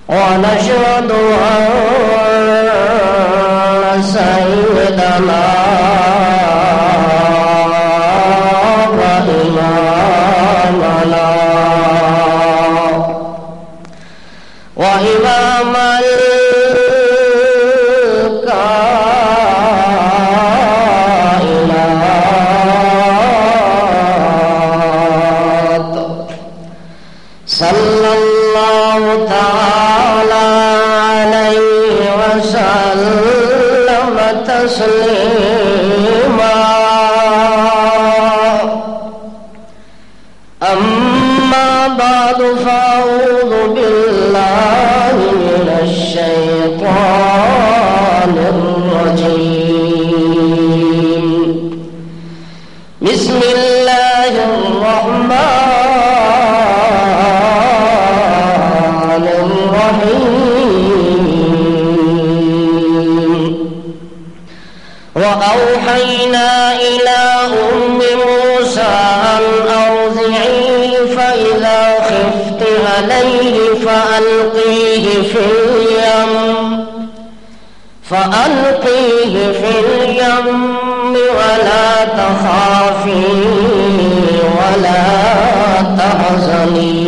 ونشهد أن سيدنا وإمامنا وإمام الكائنات صلى الله تعالى عليه وسلم تسليما. أما بعد فأعوذ بالله من الشيطان الرجيم. بسم الله الرحمن الرحيم. وأوحينا إلى أم موسى أن أرضعيه فإذا خفت عليه فألقيه في اليم ولا تخافي ولا تحزني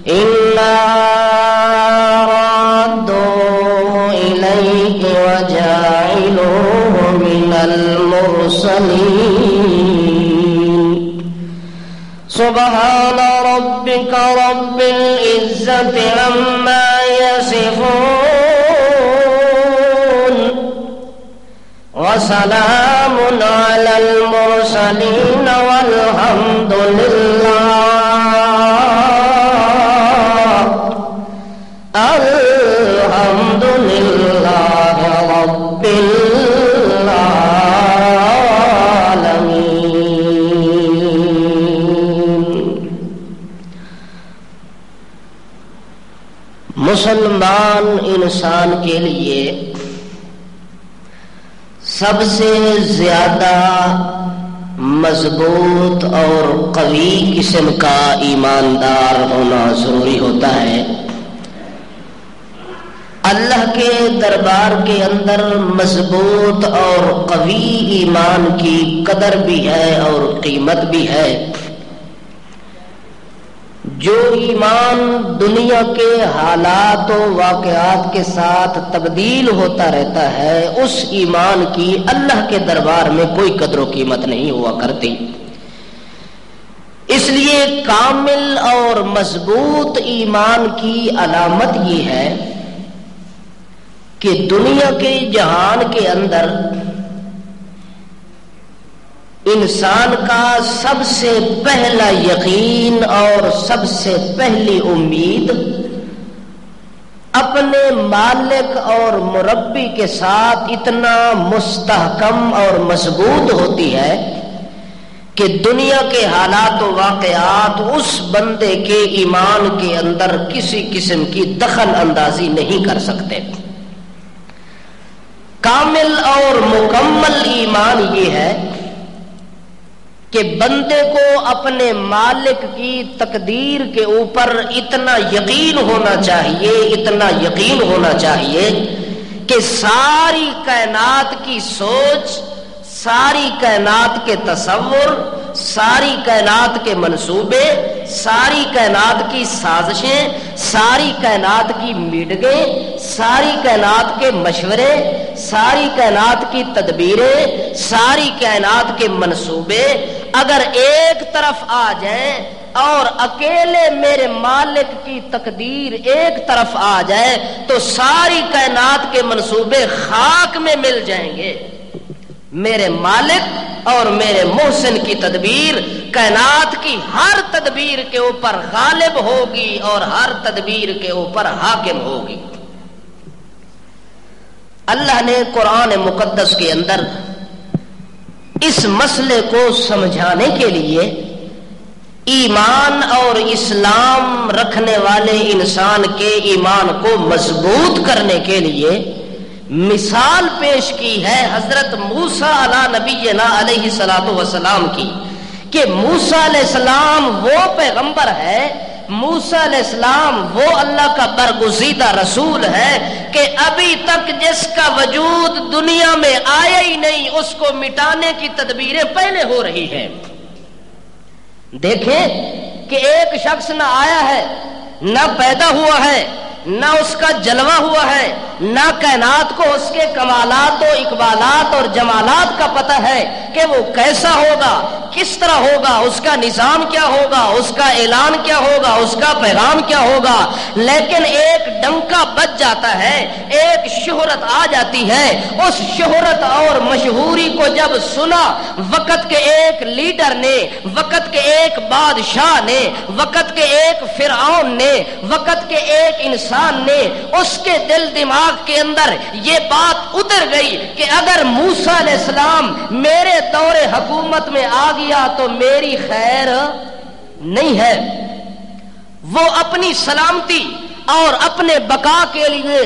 إنا رادوه إليك وجاعلوه من المرسلين. سبحان ربك رب العزة عما يصفون وسلام على المرسلين والحمد لله رب العالمين. مسلمان انسان کے لیے سب سے زیادہ مضبوط اور قوی قسم کا ایماندار ہونا ضروری ہوتا ہے. اللہ کے دربار کے اندر مضبوط اور قوی ایمان کی قدر بھی ہے اور قیمت بھی ہے. جو ایمان دنیا کے حالات و واقعات کے ساتھ تبدیل ہوتا رہتا ہے اس ایمان کی اللہ کے دربار میں کوئی قدر و قیمت نہیں ہوا کرتی. اس لیے کامل اور مضبوط ایمان کی علامت یہ ہے کہ دنیا کے جہان کے اندر انسان کا سب سے پہلا یقین اور سب سے پہلی امید اپنے مالک اور مربی کے ساتھ اتنا مستحکم اور مضبوط ہوتی ہے کہ دنیا کے حالات و واقعات اس بندے کے ایمان کے اندر کسی قسم کی دخل اندازی نہیں کر سکتے. کامل اور مکمل ایمان یہ ہے کہ بندے کو اپنے مالک کی تقدیر کے اوپر اتنا یقین ہونا چاہیے کہ ساری کائنات کی سوچ، ساری کائنات کے تصور، ساری کائنات کے منصوبے، ساری کائنات کی سازشیں، ساری کائنات کی میٹنگیں، ساری کائنات کے مشورے، ساری کائنات کی تدبیریں، ساری کائنات کے منصوبے اگر ایک طرف آ جائیں اور اکیلے میرے مالک کی تقدیر ایک طرف آ جائے تو ساری کائنات کے منصوبے خاک میں مل جائیں گے. میرے مالک اور میرے محسن کی تدبیر کائنات کی ہر تدبیر کے اوپر غالب ہوگی اور ہر تدبیر کے اوپر حاکم ہوگی. اللہ نے قرآن مقدس کے اندر اس مسئلے کو سمجھانے کے لیے ایمان اور اسلام رکھنے والے انسان کے ایمان کو مضبوط کرنے کے لیے مثال پیش کی ہے حضرت موسیٰ علی نبینا علیہ الصلوۃ والسلام کی کہ موسیٰ علیہ السلام وہ پیغمبر ہے موسیٰ علیہ السلام وہ اللہ کا برگزیدہ رسول ہے کہ ابھی تک جس کا وجود دنیا میں آیا ہی نہیں اس کو مٹانے کی تدبیریں پہلے ہو رہی ہیں۔ دیکھیں کہ ایک شخص نہ آیا ہے، نہ پیدا ہوا ہے، نہ اس کا جلوہ ہوا ہے، نہ کائنات کو اس کے کمالات و اقبالات اور جمالات کا پتہ ہے کہ وہ کیسا ہوگا، کس طرح ہوگا، اس کا نظام کیا ہوگا، اس کا اعلان کیا ہوگا، اس کا پیغام کیا ہوگا، لیکن ایک ڈنکا بج جاتا ہے، ایک شہرت آ جاتی ہے۔ اس شہرت اور مشہوری کو جب سنا وقت کے ایک لیڈر نے، وقت کے ایک بادشاہ نے، وقت کے ایک فرعون نے، وقت کے ایک انسان نے، اس کے دل دماغ کے اندر یہ بات اتر گئی کہ اگر موسیٰ علیہ السلام میرے دور حکومت میں آ گیا تو میری خیر نہیں ہے۔ وہ اپنی سلامتی اور اپنے بقا کے لیے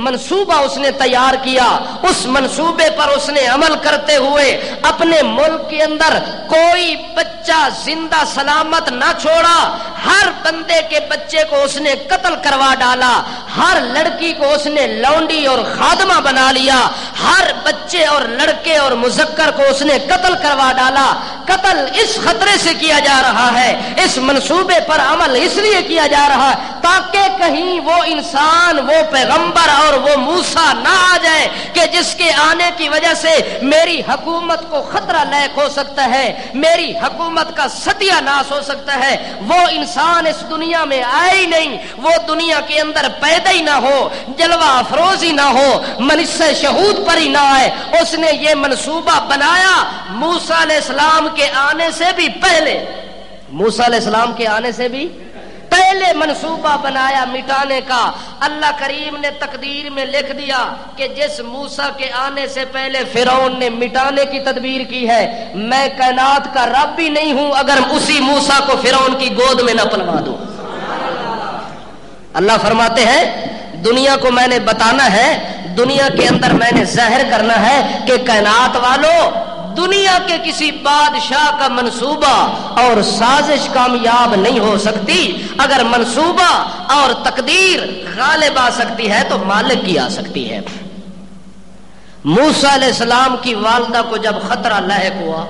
منصوبہ اس نے تیار کیا، اس منصوبے پر اس نے عمل کرتے ہوئے اپنے ملک کے اندر کوئی بچہ زندہ سلامت نہ چھوڑا، ہر بندے کے بچے کو اس نے قتل کروا ڈالا، ہر لڑکی کو اس نے لونڈی اور خادمہ بنا لیا، ہر بچے اور لڑکے اور مذکر کو اس نے قتل کروا ڈالا۔ قتل اس خطرے سے کیا جا رہا ہے، اس منصوبے پر عمل اس لیے کیا جا رہا ہے تاکہ کہیں وہ انسان، وہ پیغمبر اور وہ موسیٰ نہ آ جائے کہ جس کے آنے کی وجہ سے میری حکومت کو خطرہ لاحق ہو سکتا ہے، میری حکومت کا ستیہ ناش ہو سکتا ہے۔ وہ انسان اس دنیا میں آئے ہی نہیں، وہ دنیا کے اندر پیدا ہی نہ ہو، جلوہ افروز ہی نہ ہو، منصہ شہود پر ہی نہ آئے۔ اس نے یہ منصوبہ بنایا موسیٰ علیہ السلام کے آنے سے بھی پہلے، موسیٰ علیہ السلام کے آنے سے بھی پہلے منصوبہ بنایا مٹانے کا۔ اللہ کریم نے تقدیر میں لکھ دیا کہ جس موسیٰ کے آنے سے پہلے فرعون نے مٹانے کی تدبیر کی ہے، میں کائنات کا رب بھی نہیں ہوں اگر اسی موسیٰ کو فرعون کی گود میں نہ پلوا دوں۔ اللہ فرماتے ہیں دنیا کو میں نے بتانا ہے، دنیا کے اندر میں نے ظاہر کرنا ہے کہ کائنات والوں، دنیا کے کسی بادشاہ کا منصوبہ اور سازش کامیاب نہیں ہو سکتی۔ اگر منصوبہ اور تقدیر غالب آ سکتی ہے تو مالک کی آ سکتی ہے۔ موسیٰ علیہ السلام کی والدہ کو جب خطرہ لاحق ہوا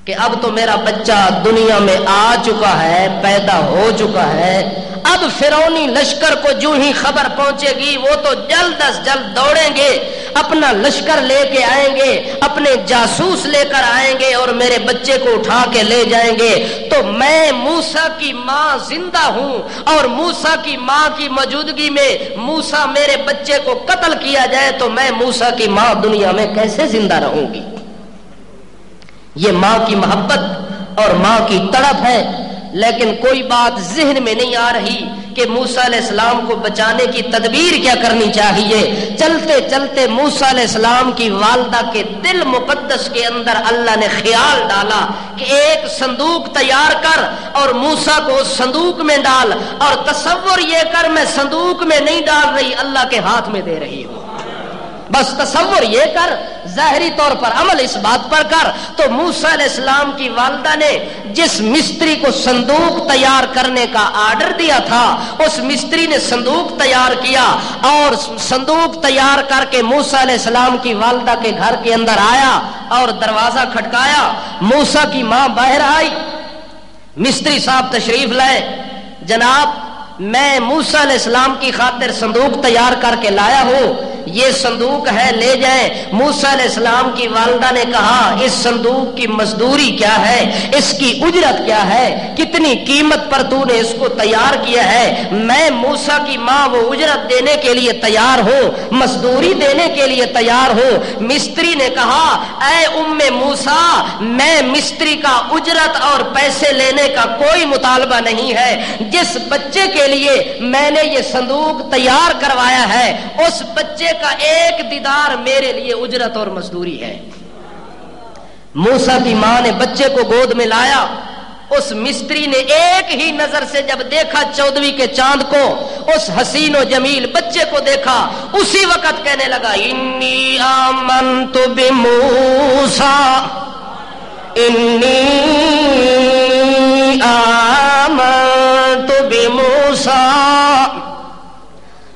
کہ اب تو میرا بچہ دنیا میں آ چکا ہے، پیدا ہو چکا ہے، اب فرعونی لشکر کو جو ہی خبر پہنچے گی وہ تو جلد از جلد دوڑیں گے، اپنا لشکر لے کے آئیں گے، اپنے جاسوس لے کر آئیں گے اور میرے بچے کو اٹھا کے لے جائیں گے۔ تو میں موسیٰ کی ماں زندہ ہوں اور موسیٰ کی ماں کی موجودگی میں موسیٰ میرے بچے کو قتل کیا جائے تو میں موسیٰ کی ماں دنیا میں کیسے زندہ رہوں گی؟ یہ ماں کی محبت اور ماں کی تڑپ ہے، لیکن کوئی بات ذہن میں نہیں آ رہی کہ موسیٰ علیہ السلام کو بچانے کی تدبیر کیا کرنی چاہیے۔ چلتے چلتے موسیٰ علیہ السلام کی والدہ کے دل مقدس کے اندر اللہ نے خیال ڈالا کہ ایک صندوق تیار کر اور موسیٰ کو اس صندوق میں ڈال، اور تصور یہ کر میں صندوق میں نہیں ڈال رہی، اللہ کے ہاتھ میں دے رہی ہوں۔ بس تصور یہ کر، ظاہری طور پر عمل اس بات پر کر۔ تو موسیٰ علیہ السلام کی والدہ نے جس مستری کو صندوق تیار کرنے کا آرڈر دیا تھا، اس مستری نے صندوق تیار کیا اور صندوق تیار کر کے موسیٰ علیہ السلام کی والدہ کے گھر کے اندر آیا اور دروازہ کھٹکایا۔ موسیٰ کی ماں باہر آئی، مستری صاحب تشریف لائے، جناب میں موسیٰ علیہ السلام کی خاطر صندوق تیار کر کے لایا ہوں، یہ صندوق ہے، لے جائیں۔ موسیٰ علیہ السلام کی والدہ نے کہا اس صندوق کی مزدوری کیا ہے، اس کی اجرت کیا ہے، کتنی قیمت پر تو نے اس کو تیار کیا ہے؟ میں موسیٰ کی ماں وہ اجرت دینے کے لیے تیار ہوں، مزدوری دینے کے لیے تیار ہوں۔ مستری نے کہا اے ام موسیٰ، میں مستری کا اجرت اور پیسے لینے کا کوئی مطالبہ نہیں ہے، جس بچے کے لیے میں نے یہ صندوق تیار کروایا ہے اس بچے کا ایک دیدار میرے لیے اجرت اور مزدوری ہے۔ موسیٰ کی ماں نے بچے کو گود میں لایا، اس مستری نے ایک ہی نظر سے جب دیکھا 14ویں کے چاند کو، اس حسین و جمیل بچے کو دیکھا، اسی وقت کہنے لگا انی آمنت بموسیٰ، انی آمنت موسیٰ،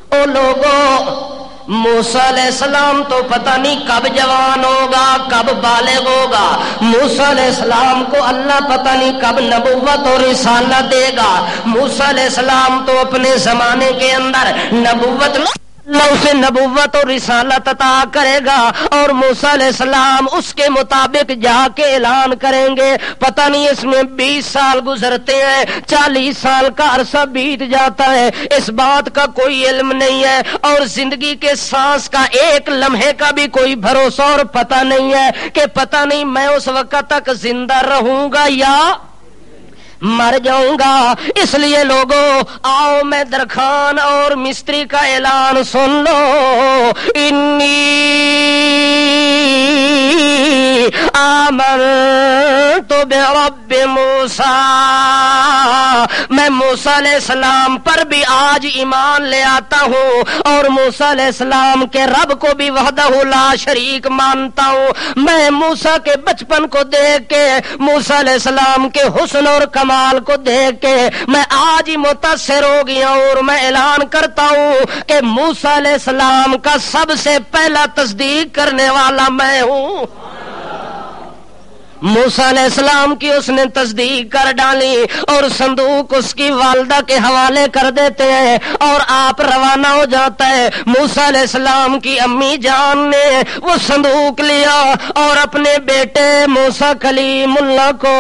او لوگوں موسیٰ علیہ السلام تو پتہ نہیں کب جوان ہوگا، کب بالغ ہوگا۔ موسیٰ علیہ السلام کو اللہ پتہ نہیں کب نبوت اور رسالت دے گا۔ موسیٰ علیہ السلام تو اپنے زمانے کے اندر نبوت اللہ اسے نبوت اور رسالت عطا کرے گا، اور موسیٰ علیہ السلام اس کے مطابق جا کے اعلان کریں گے۔ پتہ نہیں اس میں 20 سال گزرتے ہیں، 40 سال کا عرصہ بیت جاتا ہے، اس بات کا کوئی علم نہیں ہے، اور زندگی کے سانس کا ایک لمحے کا بھی کوئی بھروسہ اور پتہ نہیں ہے کہ پتہ نہیں میں اس وقت تک زندہ رہوں گا یا مر جاؤں گا۔ اس لیے لوگوں آؤ میں درخان اور مستری کا اعلان سن لو، انی آمنت برب موسیٰ، میں موسیٰ علیہ السلام پر بھی آج ایمان لے آتا ہوں، اور موسیٰ علیہ السلام کے رب کو بھی وحدہ لا شریک مانتا ہوں۔ میں موسیٰ کے بچپن کو دیکھ کے، موسیٰ علیہ السلام کے حسن اور کمال کو دیکھ کے میں آج ہی متاثر ہو گیا ہوں، اور میں اعلان کرتا ہوں کہ موسیٰ علیہ السلام کا سب سے پہلا تصدیق کرنے والا میں ہوں۔ موسیٰ علیہ السلام کی اس نے تصدیق کر ڈالی، اور صندوق اس کی والدہ کے حوالے کر دیتے ہیں، اور آپ روانہ ہو جاتا ہے۔ موسیٰ علیہ السلام کی امی جان نے وہ صندوق لیا اور اپنے بیٹے موسیٰ کلیم اللہ کو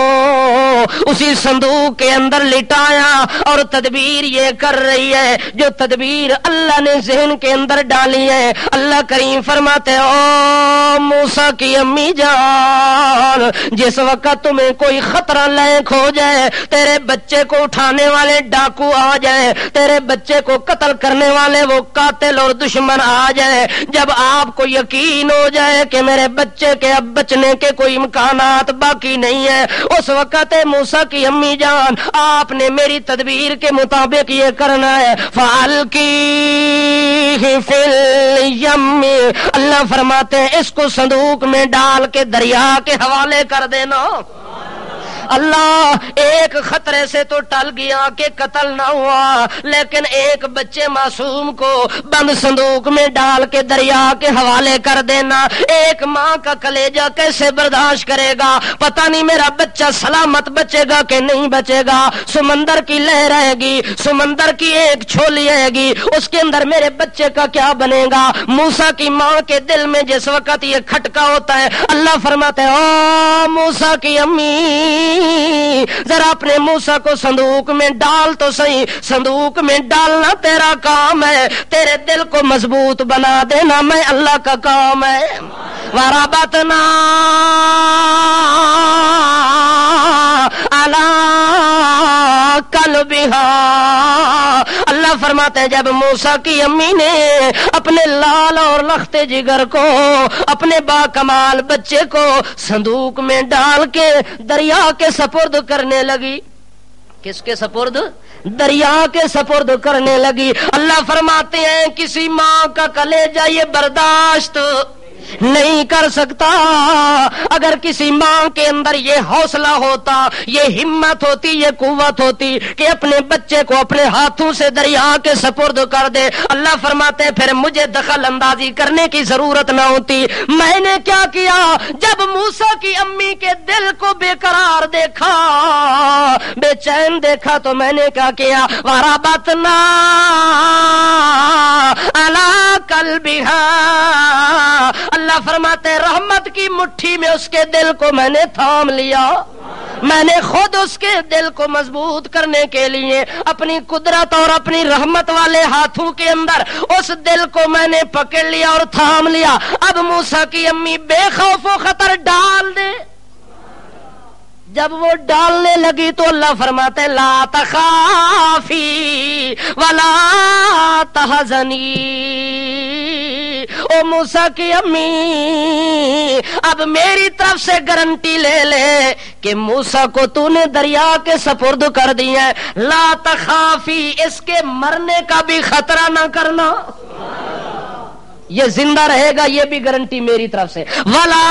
اسی صندوق کے اندر لٹایا، اور تدبیر یہ کر رہی ہے جو تدبیر اللہ نے ذہن کے اندر ڈالی ہے۔ اللہ کریم فرماتے او موسیٰ کی امی جان، جس وقت تمہیں کوئی خطرہ لائق ہو جائے، تیرے بچے کو اٹھانے والے ڈاکو آ جائے، تیرے بچے کو قتل کرنے والے وہ قاتل اور دشمن آ جائے، جب آپ کو یقین ہو جائے کہ میرے بچے کے اب بچنے کے کوئی امکانات باقی نہیں ہے، اس وقت موسیٰ کی امی جان آپ نے میری تدبیر کے مطابق یہ کرنا ہے، فَأَلْقِيهِ فِي الْيَمِّ، اللہ فرماتے ہیں اس کو صندوق میں ڈال کے دریا کے حوالے کر دینا۔ اللہ ایک خطرے سے تو ٹل گیا کہ قتل نہ ہوا، لیکن ایک بچے معصوم کو بند صندوق میں ڈال کے دریا کے حوالے کر دینا، ایک ماں کا کلیجہ کیسے برداشت کرے گا؟ پتہ نہیں میرا بچہ سلامت بچے گا کہ نہیں بچے گا، سمندر کی لہر آئے گی، سمندر کی ایک چھولی آئے گی، اس کے اندر میرے بچے کا کیا بنے گا؟ موسیٰ کی ماں کے دل میں جس وقت یہ کھٹکا ہوتا ہے، اللہ فرماتے ہیں او موسیٰ کی امی ذرا اپنے موسیٰ کو صندوق میں ڈال تو صحیح، صندوق میں ڈالنا تیرا کام ہے، تیرے دل کو مضبوط بنا دینا میں اللہ کا کام ہے۔ وَرَبَطْنَا عَلَىٰ قَلْبِهَا، اللہ فرماتے ہیں جب موسیٰ کی امی نے اپنے لال اور لختے جگر کو، اپنے با کمال بچے کو صندوق میں ڈال کے دریا کے سپرد کرنے لگی، کس کے سپرد؟ دریا کے سپرد کرنے لگی، اللہ فرماتے ہیں کسی ماں کا کلیجہ یہ برداشت نہیں کر سکتا۔ اگر کسی ماں کے اندر یہ حوصلہ ہوتا، یہ ہمت ہوتی، یہ قوت ہوتی کہ اپنے بچے کو اپنے ہاتھوں سے دریا کے سپرد کر دے، اللہ فرماتے ہیں پھر مجھے دخل اندازی کرنے کی ضرورت نہ ہوتی۔ میں نے kya کیا؟ جب موسیٰ کی امی کے دل کو بے قرار دیکھا، بے چین دیکھا، تو میں نے کیا کیا؟ وَرَبَطْنَا عَلَىٰ قَلْبِهَا، اللہ فرماتے ہیں رحمت کی مٹھی میں اس کے دل کو میں نے تھام لیا، میں نے خود اس کے دل کو مضبوط کرنے کے لیے اپنی قدرت اور اپنی رحمت والے ہاتھوں کے اندر اس دل کو میں نے پکڑ لیا اور تھام لیا۔ اب موسیٰ کی امی بے خوف و خطر ڈال دے، جب وہ ڈالنے لگی تو اللہ فرماتے ہیں لا تخافی ولا تحزنی، او موسیٰ کی امی اب میری طرف سے گارنٹی لے لے کہ موسیٰ کو تو نے دریا کے سپرد کر دیا ہے، لا تخافی، اس کے مرنے کا بھی خطرہ نہ کرنا، یہ زندہ رہے گا، یہ بھی گارنٹی میری طرف سے، ولا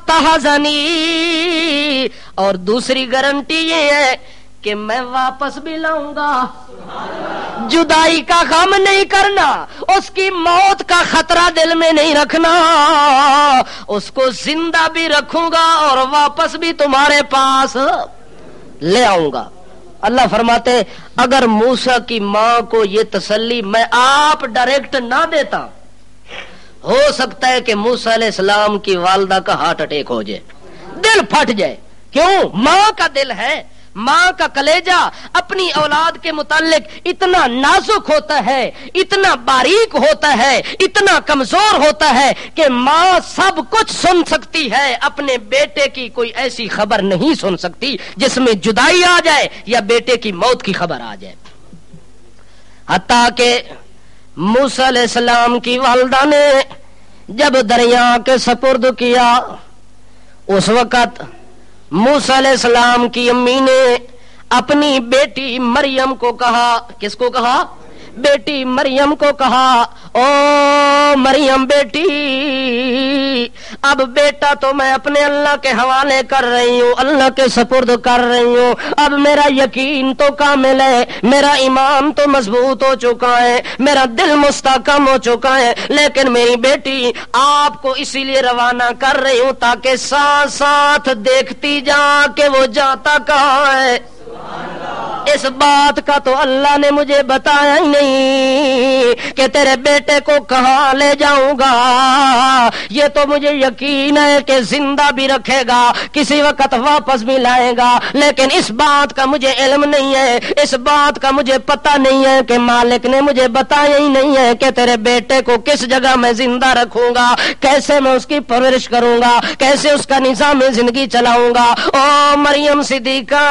تحزنی، اور دوسری گارنٹی یہ ہے کہ میں واپس بھی لاؤں گا. جدائی کا غم نہیں کرنا, اس کی موت کا خطرہ دل میں نہیں رکھنا, اس کو زندہ بھی رکھوں گا اور واپس بھی تمہارے پاس لے آؤں گا. اللہ فرماتے اگر موسیٰ کی ماں کو یہ تسلی میں آپ ڈائریکٹ نہ دیتا, ہو سکتا ہے کہ موسیٰ علیہ السلام کی والدہ کا ہارٹ اٹیک ہو جائے, دل پھٹ جائے. کیوں؟ ماں کا دل ہے, ماں کا کلیجہ اپنی اولاد کے متعلق اتنا نازک ہوتا ہے, اتنا باریک ہوتا ہے, اتنا کمزور ہوتا ہے کہ ماں سب کچھ سن سکتی ہے, اپنے بیٹے کی کوئی ایسی خبر نہیں سن سکتی جس میں جدائی آ جائے یا بیٹے کی موت کی خبر آ جائے. حتیٰ کہ موسیٰ علیہ السلام کی والدہ نے جب دریا کے سپرد کیا, اس وقت موسیٰ علیہ السلام کی امی نے اپنی بیٹی مریم کو کہا, کس کو کہا؟ بیٹی مریم کو کہا, او مریم بیٹی, اب بیٹا تو میں اپنے اللہ کے حوالے کر رہی ہوں, اللہ کے سپرد کر رہی ہوں. اب میرا یقین تو کامل ہے, میرا ایمان تو مضبوط ہو چکا ہے, میرا دل مستحکم ہو چکا ہے, لیکن میری بیٹی آپ کو اسی لیے روانہ کر رہی ہوں تاکہ ساتھ ساتھ دیکھتی جا کہ وہ جاتا کہاں ہے. اس بات کا تو اللہ نے مجھے بتایا ہی نہیں کہ تیرے بیٹے کو کہاں لے جاؤں گا. یہ تو مجھے یقین ہے کہ زندہ بھی رکھے گا, کسی وقت واپس بھی لائے گا, لیکن اس بات کا مجھے علم نہیں ہے, اس بات کا مجھے پتہ نہیں ہے کہ مالک نے مجھے بتایا ہی نہیں ہے کہ تیرے بیٹے کو کس جگہ میں زندہ رکھوں گا, کیسے میں اس کی پرورش کروں گا, کیسے اس کا نظام زندگی چلاؤں گا. او مریم صدیقہ,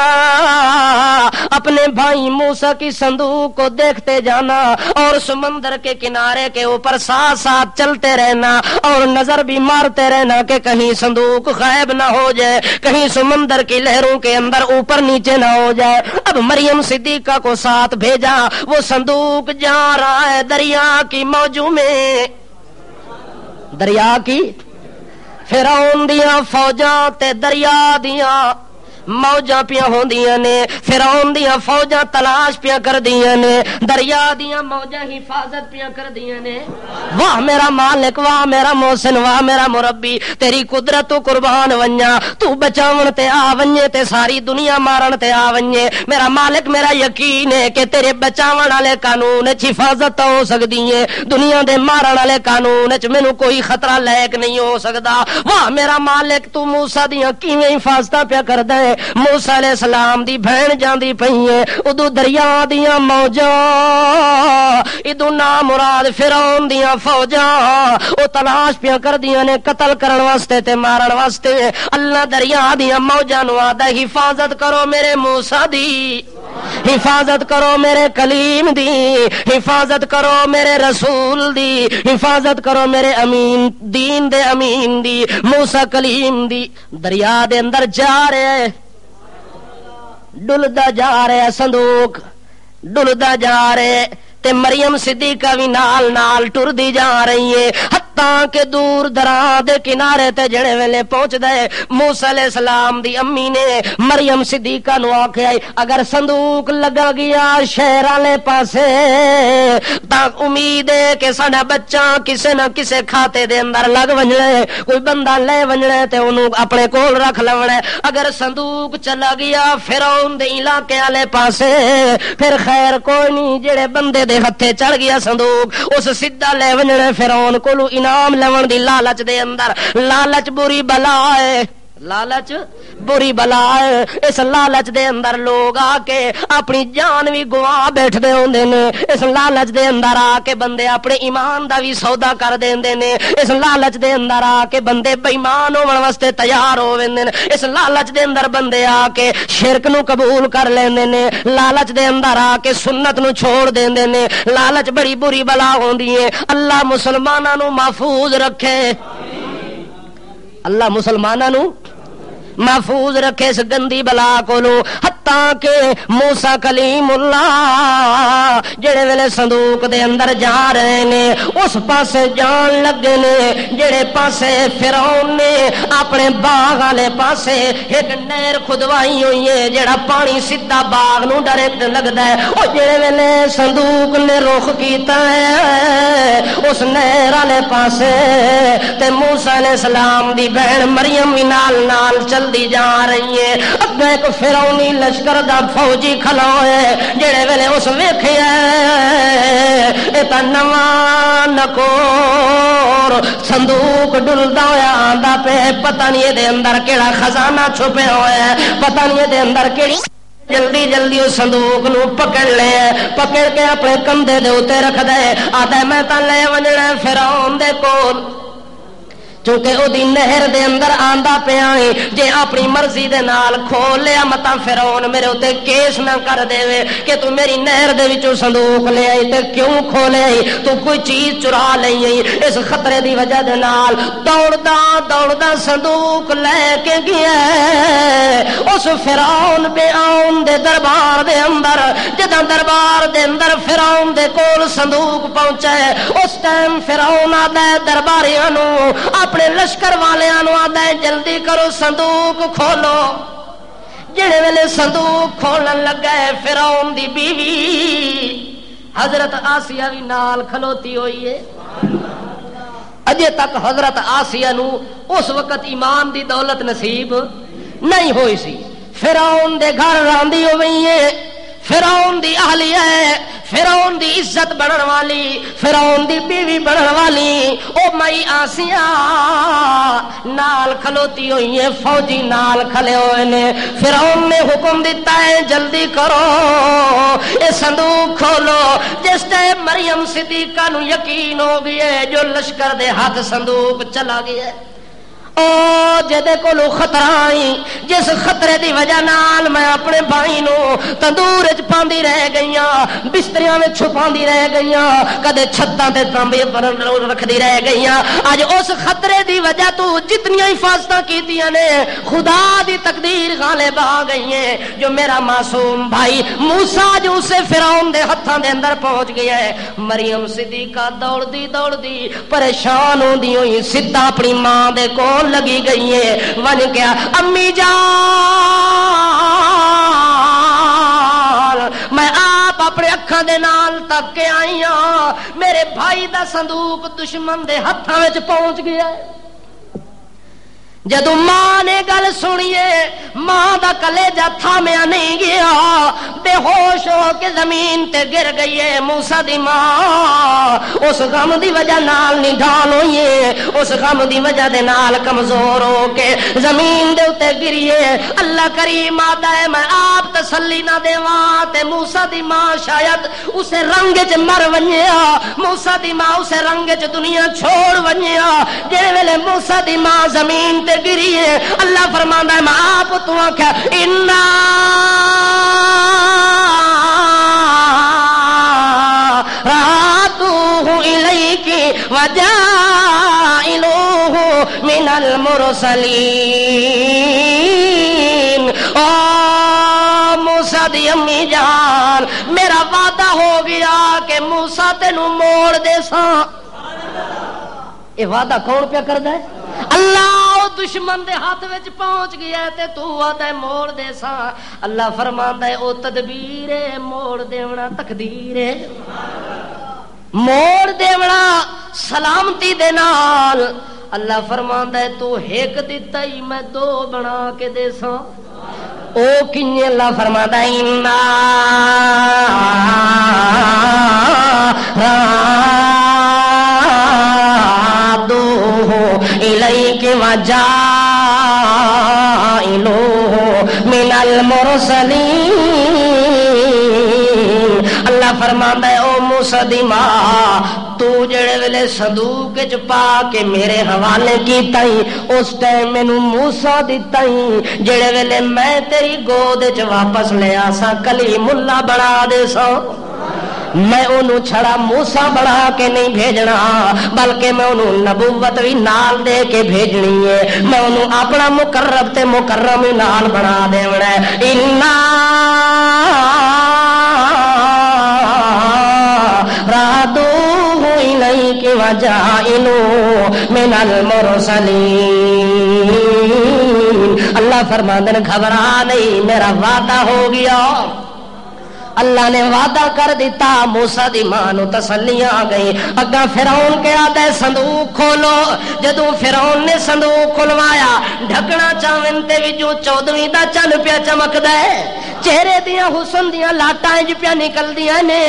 اپنے بھائی موسیٰ کی صندوق کو دیکھتے جانا اور سمندر کے کنارے کے اوپر ساتھ ساتھ چلتے رہنا اور نظر بھی مارتے رہنا کہ کہیں صندوق غائب نہ ہو جائے, کہیں سمندر کی لہروں کے اندر اوپر نیچے نہ ہو جائے. اب مریم صدیقہ کو ساتھ بھیجا, وہ صندوق جا رہا ہے دریا کی موجوں میں, دریا کی فرعون دیاں فوجاں تے دریا دیاں موجاں پیاں ہوندیاں نے, فرعون دیاں فوجاں تلاش پیاں کر دیاں نے, دریا دیاں موجاں حفاظت پیاں کر دیاں نے. واہ میرا مالک, واہ میرا محسن, واہ میرا مربی, تیری قدرت تو قربان ونجا, تو بچاون تے آ ونجے تے ساری دنیا مارن تے آ ونجے. میرا مالک میرا یقین ہے کہ تیرے بچاون والے قانون وچ حفاظت ہو سکدی ہے, دنیا دے مارن والے قانون وچ مینوں کوئی خطرہ لائق نہیں ہو سکدا. واہ میرا مالک, تو موسیٰ دیاں کیویں حفاظتاں پیا کردا ہے. موسیٰ علیہ السلام دی بہن جاندی پئی ہے, ادو دریا دیاں موجاں, ادو نام مراد فرعون دیاں فوجاں او تلاش پیاں کر دیاں نے قتل کرن واسطے تے مارن واسطے. اللہ دریا دیاں موجاں نو آدا حفاظت کرو میرے موسیٰ دی, حفاظت کرو میرے کلیم دی, حفاظت کرو میرے رسول دی, حفاظت کرو میرے امین دین دے امین دی, موسیٰ کلیم دی. دریا دے اندر جا رہے, ڈلدا جا رہے, صندوق ڈلدا جا رہے تے مریم صدیقہ بھی نال نال ٹردی جا رہی ہے. حتیٰ کہ دور دراز دے کنارے تے جڑے ویلے پہنچ دے, موسیٰ علیہ السلام دی امی نے مریم صدیقہ نو آکھیا اگر صندوق لگا گیا شہر والے پاسے تاں امید ہے کہ ساڈا بچہ کسے نہ کسے کھاتے دے اندر لگ ونجنا ہے, کوئی بندہ لے ونجنا ہے تے اونوں اپنے کول رکھ لونا ہے. اگر صندوق چلا گیا فرعون دے علاقے والے پاسے پھر خیر کوئی نہیں, جڑے بندے دے ہتھے چڑھ گیا صندوق اس سیدھا لے ونجنا فرعون کولو انعام لون دی لالچ دے اندر. لالچ بری بلا ہے, لالچ بری بلا ہے. اس لالچ دے اندر لوگ آ کے اپنی جان بھی گوا بیٹھتے ہوندے نے, اس لالچ دے اندر آ کے بندے اپنے ایمان دا بھی سودا کر دیندے نے, اس لالچ دے اندر آ کے بندے بے ایمان ہون واسطے تیار ہو ویندے نے, اس لالچ دے اندر بندے آ کے شرک نو قبول کر لیندے نے, لالچ دے اندر آ کے سنت نو چھوڑ دیندے نے. لالچ بڑی بری بلا ہوندی ہے. اللہ مسلماناں نو محفوظ رکھے, اللہ مسلماناں نو محفوظ رکھے اس گندی بلا کو. حتیٰ کہ موسیٰ کلیم اللہ جڑے ویلے صندوق دے اندر جا رہے نے اس پاسے جان لگے نے جڑے پاسے فرعون نے اپنے باغ والے پاسے ایک نہر کھدوائی ہوئی ہے جڑا پانی سیدھا باغ نو ڈائریکٹ لگدا ہے او جڑے ویلے صندوق نے رخ کیتا ہے اس نہر والے پاسے تے موسیٰ علیہ السلام دی بہن مریم بھی نال نال چلدی جا رہی ہے اگے ایک فرعونی لشکر دا فوجی کھلو ہے جڑے ویلے اس ویکھیا اے تا نواں نکور صندوق ڈلدا ہویا آندا پے پتہ نہیں دے اندر کیڑا خزانہ چھپیا ہوا ہے پتہ نہیں دے اندر کیڑی جلدی جلدی اس صندوق نو پکڑ لے پکڑ کے اپنے کندھے دے اوتے رکھ دے آتا میں تا لے ونجنا فرعون دے کول چونکہ او دی نہر دے اندر آندا پیا ہے جے اپنی مرضی دے نال کھول لیا متا فرعون میرے اوتے کیس نہ کر دے کہ تو میری نہر دے وچوں صندوق لے آئی تے کیوں کھولے آئی تو کوئی چیز چرا لئی آئی اس خطرے دی وجہ دے نال دوڑدا صندوق لے کے گیا اس فرعون بے آن دے دربار دے اندر جداں دربار دے اندر فرعون دے کول صندوق پہنچے اس ٹائم فرعون آدھے درباریاں نو اپنے لشکر والیاں نو آدھے جلدی کرو صندوق کھولو جڑے ویلے صندوق کھولن لگا ہے فرعون دی بیوی حضرت آسیہ بھی نال کھلوتی ہوئی ہے اجے تک حضرت آسیہ نو اس وقت ایمان دی دولت نصیب نہیں ہوئی سی فرعون دے گھر راندی ہوئی ہے فرعون دی اہلیہ ہے فرعون دی عزت بنن والی فرعون دی بیوی بنن والی او مائی آسیہ نال کھلوتی ہوئی ہے فوجی نال کھلے ہوئے نے فرعون نے حکم دیتا ہے جلدی کرو اے صندوق کھولو جس ٹائم مریم صدیقہ نو یقین ہو گیا ہے جو لشکر دے ہاتھ صندوق چلا گیا ہے او جدے کولو خطرہ آئی جس خطرے دی وجہ نال میں اپنے بھائی نو تندور وچ پاندی رہ گئیاں بستریاں وچ چھپاندی رہ گئیاں کدے چھتاں تے تانبے پر رکھدی رہ گئیاں اج اس خطرے دی وجہ تو جتنی حفاظتاں کیتیاں نے خدا دی تقدیر غالب آ گئی ہے جو میرا معصوم بھائی موسیٰ جو اسے فرعون دے ہتھاں دے اندر پہنچ گیا ہے مریم صدیقہ دوڑدی پریشان ہوندی ہوئی سیدھا اپنی ماں دے کول لگی گئی ہے ون گیا امی جان میں آپ اپنے اکھاں دے نال تک کے آئی ہاں میرے بھائی دا صندوق دشمن دے ہتھاں وچ پہنچ گیا ہے جدو ماں نے گل سنیے ماں دا کلیجہ تھامیا نہیں گیا بے ہوش ہو کے زمین تے گر گئی ہے موسیٰ دی ماں اس غم دی وجہ نال نڈال ہوئی ہے اس غم دی وجہ دے نال کمزور ہو کے زمین دے اتے گریے اللہ کریم آتا ہے میں آپ تسلی نہ دیواں تے موسیٰ دی ماں شاید اسے رنگ چ مر ونجیا موسیٰ دی ماں اسے رنگ چ دنیا چھوڑ ونجیا جے ویلے موسیٰ دی ماں زمین تے گری ہے اللہ فرماندا ہے میں آپ تو آکھیا انا راتوہ الیک وجائلوہ من المرسلین او موسیٰ دی امی جان میرا وعدہ ہو گیا کہ موسیٰ تینوں موڑ دے ساں یہ وعدہ کون پہ کردا ہے اللہ دشمن دے ہاتھ وچ پہنچ گیا تے تو آدھے موڑ دے سا اللہ فرماندا ہے او تدبیر ہے موڑ دیونا تقدیر ہے موڑ دیونا سلامتی دے نال اللہ فرماندا ہے تو ایک دتا ہی میں دو بنا کے دے سا او کیے اللہ فرماندا ہے انا الیک وجائلوہ من المرسلین اللہ فرماندا ہے او موسیٰ دی ماں تو جڑے ویلے صندوق وچ پا کے میرے حوالے کیتا ہی اس ٹائم مینوں موسیٰ دتا ہی جڑے ویلے میں تیری گود وچ واپس لے آسا کلیم اللہ بنا دے سا میں انہوں چھڑا موسیٰ بڑھا کے نہیں بھیجنا بلکہ میں انہوں نبوت بھی نال دے کے بھیجنی ہے میں انہوں اپنا مقرب تے مکرم ہی نال بنا دیونا ہے جائل من المرسلین۔ اللہ فرماندے نے گھبرا نہیں، میرا وعدہ ہو گیا۔ اللہ نے وعدہ کر دیتا، موسیٰ دی ماں نو تسلیاں آ گئی۔ اگا فرعون کے آدھے صندوق کھولو، جدوں فرعون نے صندوق کھلوایا ڈھکنا چاون تے وچوں 14ویں دا چن پیا چمکدا ہے، چہرے دیاں حسن دیاں لاٹاں جو پیا نکل دیاں نے،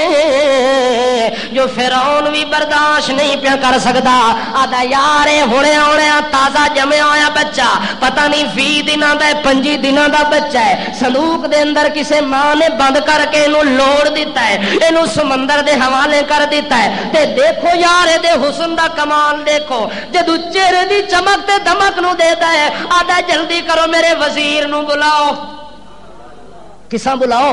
جو فرعون بھی برداشت نہیں پیا کر سکدا۔ آدھا یار ہونے تازہ جمیا ہویا بچہ، پتہ نہیں 20 دناں دا 25 دناں دا بچہ ہے، صندوق دے اندر کسے ماں نے بند کر کے لوڑ دیتا ہے، اینو سمندر دے حوالے کر دیتا ہے۔ تے دیکھو یار دے حسن دا کمال دیکھو، جدو چہرے دی چمک تے دمک نو دیتا ہے، آدھا جلدی کرو میرے وزیر نو بلاؤ۔ کساں بلاؤ؟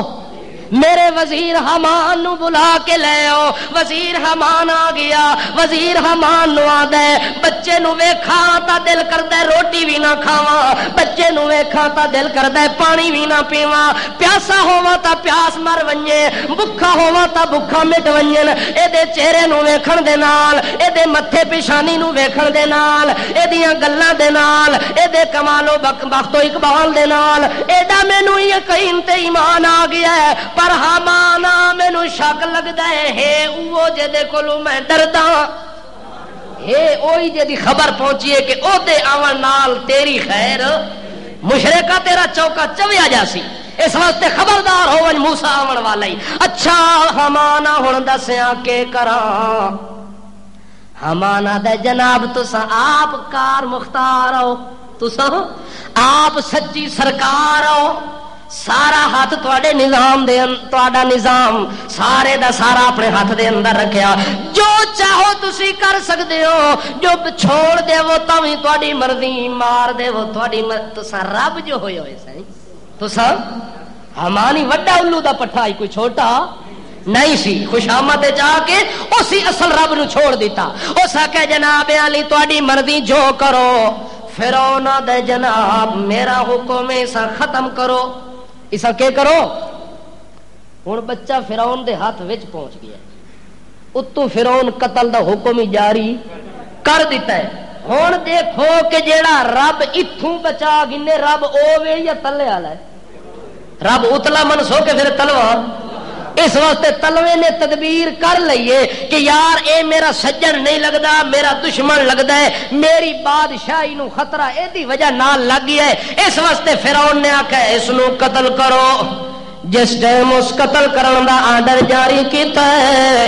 میرے وزیر حمان نو بلا کے لے آؤ۔ وزیر حمان آ گیا، وزیر حمان نو آدھا ہے بچے نو ویکھا تا دل کردا ہے روٹی بھی نہ کھاواں، بچے نو ویکھا تا دل کردا ہے پانی بھی نہ پیواں، پیاسا ہوواں تا پیاس مر ونجے، بھکھا ہوواں تا بھکھا مٹ ونجن۔ اے دے چہرے نو ویکھن دے نال، اے دے متھے پیشانی نو ویکھن دے نال، اے دیاں گلاں دے نال، اے دے کمال و بخت و اقبال دے نال ایڈا مینوں یقین تے ایمان آ گیا ہے۔ پر حمانا مینو شک لگدا ہے اوہ جے کولوں میں ڈردا، اوہی جے خبر پہنچی ہے کہ او دے آون نال تیری خیر مشرکہ تیرا چوکا چویا جاسی، اس واسطے خبردار ہو ون موسیٰ آون والا ہی۔ اچھا حمانا ہن دسیاں کے کراں؟ حمانا دے جناب تساں آپ کار مختار ہو، تساں آپ سچی سرکار ہو، سارا ہاتھ تواڈے نظام دے، تواڈا نظام سارے دا سارا اپنے ہاتھ دے اندر رکھیا، جو چاہو تسی کر سکدے ہو، جو چھوڑ دے وہ تاویں تواڈی مرضی، مار دے وہ تواڈی مرضی۔ تساں رب جو ہوئے ہوئے سائیں، تساں ہمانی وڈا الو دا پٹھا ہی کوئی چھوٹا نہیں سی، خوشامت جا کے اسی اصل رب نو چھوڑ دیتا۔ اس کہ جناب علی تواڈی مرضی جو کرو۔ فرعون دے جناب میرا حکم ایسا ختم کرو، ایسا کیا کرو؟ ہن بچہ فرعون دے ہاتھ وچ پہنچ گیا، اتو فرعون قتل دا حکم ہی جاری کر دیتا ہے۔ ہن دیکھو کہ جیڑا رب اتھوں بچا گنے، رب اوے یا تلے والا ہے؟ رب اتلا منسو کے پھر تلوا، اس واسطے تلوے نے تدبیر کر لئیے کہ یار اے میرا سجن نہیں لگدا، میرا دشمن لگدا ہے، میری بادشاہی نو خطرہ اے دی وجہ نال لگ گیا ہے، اس واسطے فرعون نے آکھا اس نو قتل کرو۔ جس ٹائم اس قتل کرن دا آرڈر جاری کیتا ہے،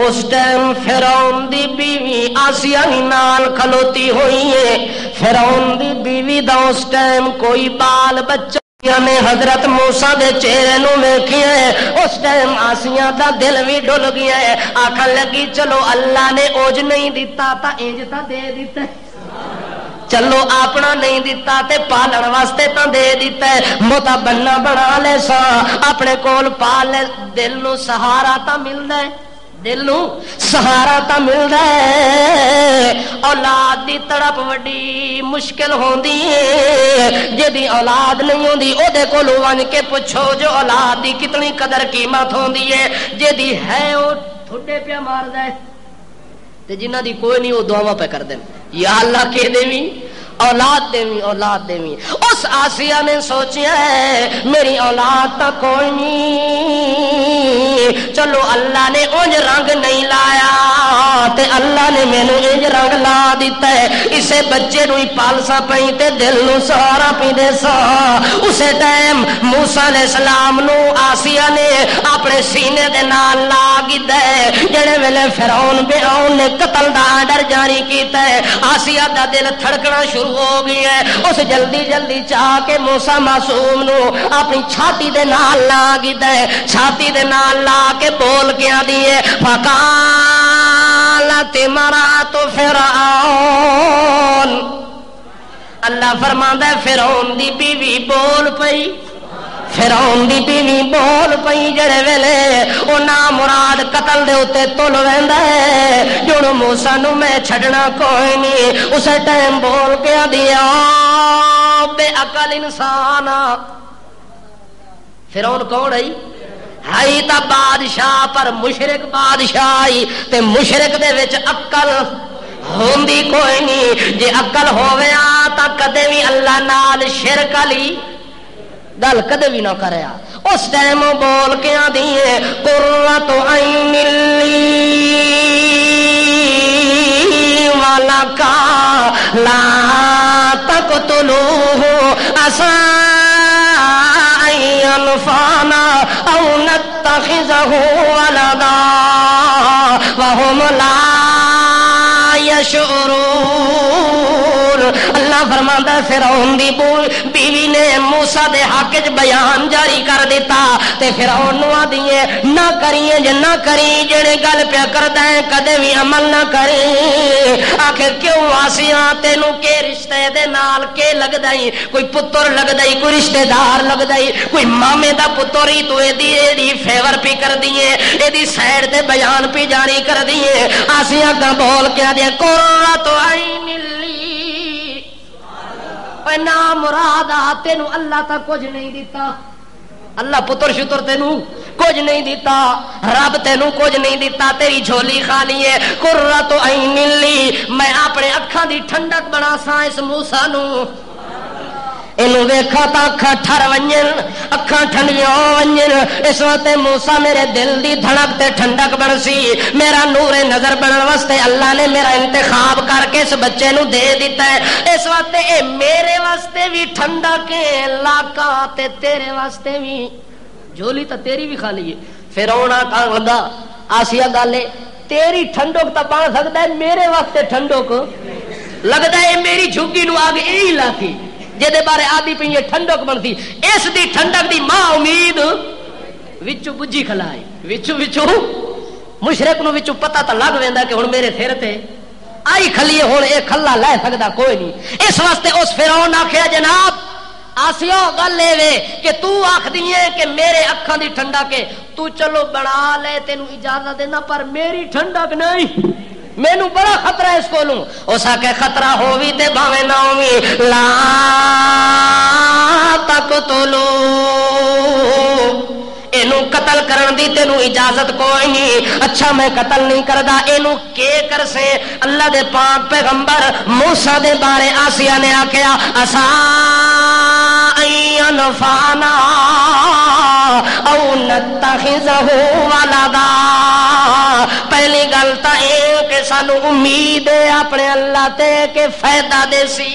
اس ٹائم فرعون دی بیوی آسیہ ہی نال کھلوتی ہوئی ہے۔ فرعون دی بیوی دا اس ٹائم کوئی بال بچہ نے حضرت موسیٰ دے چہرے نو ویکھیا ہے، اس ٹائم آسیہ دا دل بھی ڈل گیا ہے، آکھن لگی چلو اللہ نے اوج نہیں دیتا تا انج تا دے دیتا ہے، چلو اپنا نہیں دیتا تے پالن واسطے تا دے دیتا ہے، موتا بننا بنا لے سا اپنے کول پال لے، دل نو سہارا تا ملدا ہے، دل نو سہارا تا ملدا ہے۔ اولاد دی تڑپ وڈی مشکل ہوندی ہے، جدی اولاد نہیں ہوندی او دے کولوں ون کے پوچھو جو اولاد دی کتنی قدر قیمت ہوندی ہے، جدی ہے او ٹھڈے پیا ماردا ہے، تے جنہ دی کوئی نہیں او دعاواں پہ کر دین یا اللہ کہ دیویں اولاد دیویں، اولاد دیویں۔ اس آسیہ نے سوچیا ہے میری اولاد تا کوئی نہیں، چلو اللہ نے انج رنگ نہیں لایا تے اللہ نے مینوں انج رنگ لا دیتا ہے، اسے بچے نو ہی پالسا پئی تے دل نو سہارا پی دے سا۔ اسے ٹائم موسیٰ علیہ السلام نو آسیہ نے اپنے سینے دے نال لا گدا ہے، جڑے ویلے فرعون نے قتل دا آرڈر جاری کیتا ہے، آسیہ دا دل تھڑکنا شروع ہو گئی ہے، اس جلدی جلدی چاہ کے موسیٰ معصوم نو اپنی چھاتی دے نال لا گدا ہے، چھاتی دے نال لا کے بول کے دیے فقالت امرأۃ فرعون، اللہ فرماندا ہے فرعون دی بیوی بول پئی، فرعون دی بیوی بول پئی، جڑے ویلے او نام مراد قتل دے اوتے تل ویندا ہے، جن موسیٰ نو میں چھڈنا کوئی نہیں، اسے ٹائم بول کے دیا بے عقل انسان۔ فرعون کون ہے؟ ہائی تا بادشاہ پر مشرک بادشاہی تے مشرک دے وچ عقل ہوندی کوئی نہیں. جے عقل ہوویا تا کدے بھی اللہ نال شرک علی گل کدے بھی نہ کریا. اس ٹائم بول کے آدھی ہے قرۃ عین لی ولک لا تقتلوہ عسى ان ينفعنا او نتخذه ولدا وهم لا یشعرون. اللہ فرماندا ہے فرعون دی بیوی نے موسیٰ دے حق وچ بیان جاری کر دیتا تے فرعون نو آدیے نہ کریے جے نہ کری جڑے گل پیا کردا ہے کدے بھی عمل نہ کرے. آخر کیوں آسیاں تینوں کے رشتے دے نال کے لگدا ہی کوئی پتر لگدا ہی کوئی رشتہ دار لگدا ہی کوئی مامے دا پتر ہی تو ایدی فیور پی کر دیے ایدی سائیڈ تے بیان پی جاری کر دیے. آسیاں کا بول کے دے قرۃ عین لی اے نا مراد تینوں اللہ تا کچھ نہیں دیتا. اللہ پتر شتر تینوں کچھ نہیں دیتا رب تینوں کچھ نہیں دیتا تیری جھولی خالی ہے. قرۃ عین لی میں اپنے اکھاں دی ٹھنڈک بنا سا اس موسیٰ نو. اینو ویکھا تا اکھاں ٹھر ونجن اکھاں ٹھنڈیاں ونجن. اس وقت موسیٰ میرے دل دی دھڑک تے ٹھنڈک بن سی میرا نور نظر بنن واسطے اللہ نے میرا انتخاب کر کے اس بچے نو دے دیتا ہے. اس وقت اے میرے واسطے بھی ٹھنڈک ہے لاکا تے تیرے واسطے بھی جھولی تا تیری بھی خالی ہے. فرعون کہن لگا آسیہ گالے تیری ٹھنڈک تا بن سکدا ہے میرے واسطے ٹھنڈک لگدا ہے میری جھگی نو آگ اے لاتی جے بارے آدھی پی ٹھنڈک بنتی. اس دی ٹھنڈک دی ماں امید وچو بجھی کھلائے وچو مشرق نو وچو پتہ تا لگ ویندا کہ ہن میرے سر تے آئی کھلیے ہن اے کھلا لے سکدا کوئی نہیں. اس واسطے اس فرعون آکھیا جناب آسیو گل اے وے کہ تو آکھدی ہے کہ میرے اکھاں دی ٹھنڈک ہے تو چلو بنا لے تینوں اجازت دینا پر میری ٹھنڈک نہیں مینو بڑا خطرہ ہے اس کو لوں. اس آکے خطرہ ہووی تے بھاویں نہ ہووی لا تقتلو اینو قتل کرن دی تینو اجازت کوئی نہیں. اچھا میں قتل نہیں کردا اینو کے کر سے. اللہ دے پاک پیغمبر موسیٰ دے بارے آسیہ نے آکھیا اسا انفعنا او نتخذہ ولدا. پہلی گل تا اے کہ سانو امید ہے اپنے اللہ تے کہ فائدہ دے سی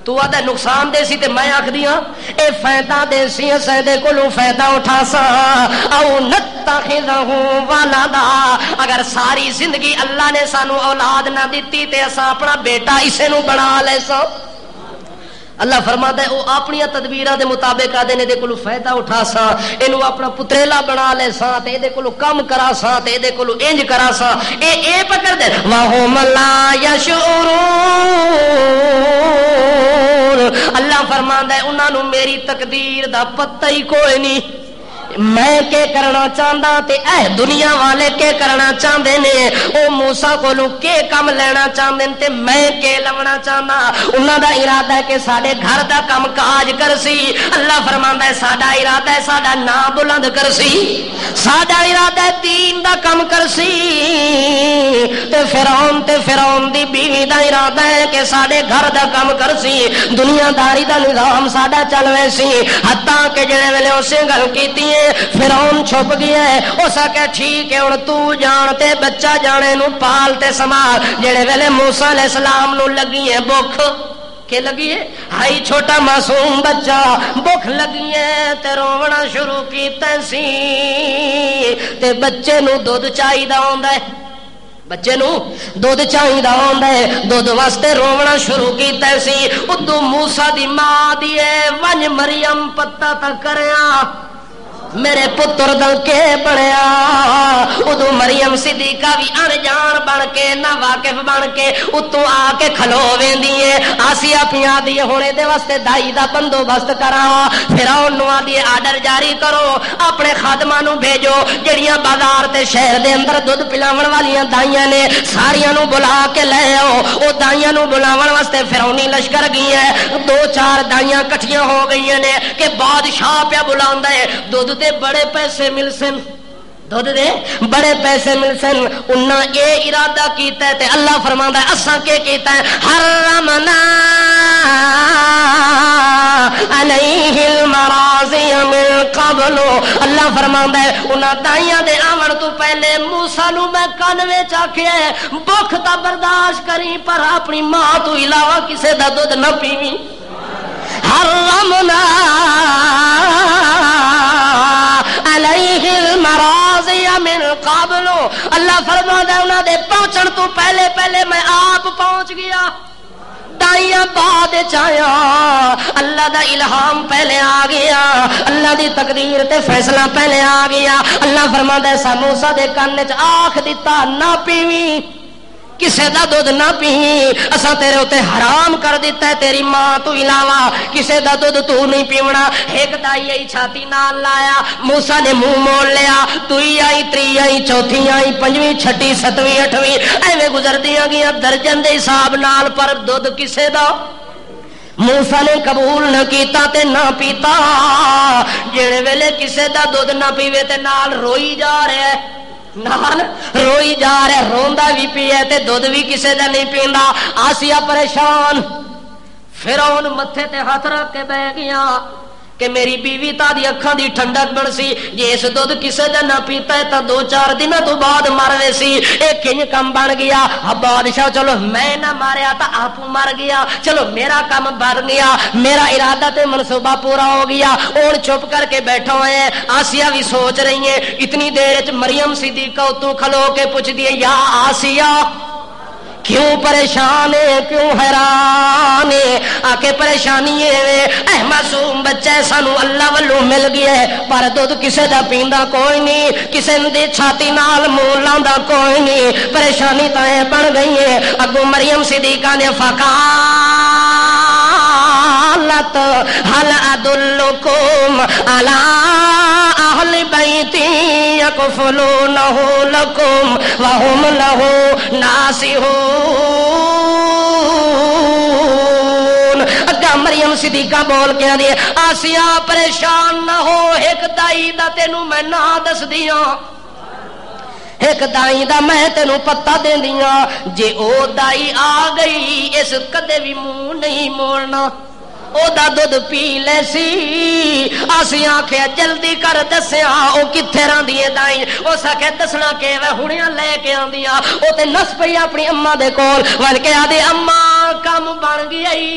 تو آدھے نقصان دے سی تے میں آکھ دیاں اے فائدہ دے سی اسے دے کلو فائدہ اٹھا سا او نتخذہ ولدا. اگر ساری زندگی اللہ نے سانو اولاد نہ دیتی تے اسا اپنا بیٹا اسے نو بنا لے سا. اللہ فرماتا ہے وہ اپنی تدبیراں دے مطابق آدھے نے دے کولو فائدہ اٹھا سا اینو اپنا پتریلا بنا لے سا تے دے کولو کم کرا سا تے دے کولو انج کرا سا اے پکڑ دے وَهُمْ لَا يَشْعُرُونَ. اللہ فرماندا ہے انہاں نو میری تقدیر دا پتہ ہی کوئی نہیں. میں کے کرنا چاہتا تے اے دنیا والے کے کرنا چاہتے نے او موسیٰ کولوں کے کم لینا چاہتے تے میں کے لونا چاہتا. انہاں دا ارادہ ہے کہ ساڈے گھر دا کم کاج کرسی. اللہ فرماندا ہے ساڈا ارادہ ہے ساڈا نام بلند کرسی ساڈا ارادہ ہے دین دا کم کرسی. تے فرعون دی بیوی دا ارادہ ہے کہ ساڈے گھر دا کم کرسی دنیا داری دا نظام ساڈا چلوے سی. حتیٰ کہ جڑے ویلے اسے گل کیتی فرعون چھپ گیا ہے اس آکھیا ٹھیک ہے ہن تو جان تے بچہ جانے نو پال تے سنبھال. جڑے ویلے موسیٰ علیہ السلام نو لگی ہے بھوک کہ لگی ہے ہائی چھوٹا معصوم بچہ بھوک لگی ہے تے رونا شروع کیتا سی تے بچے نو دودھ چاہیدا ہوندا ہے بچے نو دودھ چاہیدا ہوندا ہے دودھ واسطے رونا شروع کیتا سی. ادو موسیٰ دی ماں دی ونج مریم پتہ تا کریا میرے پتر دا کے بڑیا. ادو مریم صدیقہ بھی انجان بن کے نہ واقف بن کے اتوں آ کے کھلو ویندی ہے آسیہ پیاں دی ہونے دے واسطے دائی دا بندوبست کراں فرعون نو آدی آرڈر جاری کرو اپنے خادماں نو بھیجو جڑیاں بازار تے شہر دے اندر دودھ پلاون والیاں دائیاں نے ساریاں نو بلا کے لے آؤ او دائیاں نو بلاون واسطے فرعونی لشکر گئی ہے 2-4 دائیاں کٹھیاں ہو گئی نے کہ بادشاہ پیا بلاندا ہے دودھ تے بڑے پیسے مل سن دودھ دے بڑے پیسے مل سن انہاں اے ارادہ کیتا ہے تے اللہ فرماندا ہے اساں کے کیتا ہے حرمنا علیہ المراضی من قبل اللہ فرماندا ہے انہاں دائیاں دے آون تو پہلے موسیٰ نو میں کان وچ آکھیا بھوک تا برداشت کری پر اپنی ماں تو علاوہ کسے دا دودھ نہ پیویں حرمنا علیہ المراضی من قبل اللہ فرماتا ہے انہاں دے پہنچن تو پہلے پہلے میں آپ پہنچ گیا دائیاں بعد چایا اللہ دا الہام پہلے آ گیا اللہ دی تقدیر تے فیصلہ پہلے آ گیا اللہ فرماتا ہے سا موسیٰ دے کان وچ آکھ دتا نہ پیویں کسے دا دودھ نہ پی اساں تیرے اوتے حرام کر دیتا ہے تیری ماں تو علاوہ کسے دا دودھ تو نہیں پیونا ایک دائی آئی چھاتی نال لایا موسیٰ نے منہ موڑ لیا دوئی آئی تری آئی چوتھی آئی پنجویں چھٹی ستویں اٹھویں ایویں گزر دیاں گیا درجن دے حساب نال پر دودھ کسے دا موسیٰ نے قبول نہ کیتا تے نہ پیتا جڑے ویلے کسے دا دودھ نہ پیوے تے نال روئی جا رہے ہے نال روئی جا رہے روندا بھی پیے تے دودھ بھی کسے دا نہیں پیندا آسیہ پریشان فرعون متھے تے ہاتھ رکھ کے بہ گیا کہ میری بیوی تا دی اکھاں دی ٹھنڈک بن سی جے اس دودھ کسے دا نہ پیتا ہے تا 2-4 دنوں تو بعد مر وے سی اے کنج کم بن گیا اب بادشاہ چلو میں نہ ماریا تا آپ مر گیا چلو میرا کام بن گیا میرا ارادہ تے منصوبہ پورا ہو گیا اور چپ کر کے بیٹھا ہوئے ہیں آسیہ بھی سوچ رہی ہیں اتنی دیر وچ مریم صدیقہ اتوں کھلو کے پوچھ دیے یا آسیہ کیوں پریشان ہے کیوں حیران ہے آکے پریشانی ہے اے معصوم بچہ سانو اللہ والوں مل گیا ہے پر دودھ کسے دا پیندا کوئی نہیں کسے دی چھاتی نال منہ لاندا کوئی نہیں پریشانی تے بن گئی ہے اگو مریم صدیقہ نے فقالت هل ادلکم علی اہل بیت یکفلونہ لکم وهم له ناصحون مریم صدیقہ بول کے دی آسیہ پریشان نہ ہو ایک دائی دا تینوں میں نہ دس دیاں ایک دائی دا میں تینوں پتہ دے دیاں جے او دائی آ گئی اس کدے بھی منہ نہیں موڑنا او دا دودھ پی لے سی آسیاں آکھیا جلدی کر دسیا او کتھے رہندی ہے دائی اس آکھیا دسنا کہ وے ہنیاں لے کے آندیاں او تے نس پئی اپنی اماں دے کول ول کے آدی اماں کم بن گئی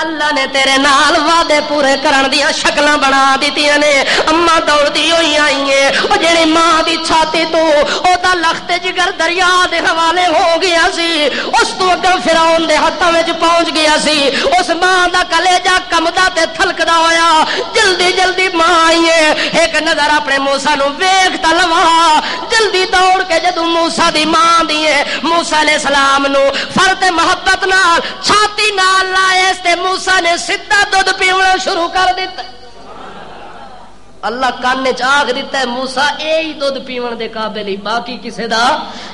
اللہ نے تیرے نال وعدے پورے کرن دیاں شکلاں بنا دتیاں نے اماں دوڑدی ہوئی آئی ہے او جڑی ماں دی چھاتی تو او دا لخت جگر دریا دے حوالے ہو گیا سی اس تو اگے فرعون دے ہتھاں وچ پہنچ گیا سی اس ماں دا کلیجہ کمدا تے تھلکدا ہویا جلدی جلدی ماں آئی ہے ایک نظر اپنے موسیٰ نو ویکھ تا لوا جلدی دوڑ کے جدوں موسیٰ دی ماں دی ہے موسیٰ علیہ السلام نو فرت محبت نال چھاتی نال لائے اس تے موسیٰ نے سدھا دودھ پیونا شروع کر دیتا اللہ کان چاک دیتا ہے موسیٰ اے ہی دودھ پیون دے قابل ہی باقی کسے دا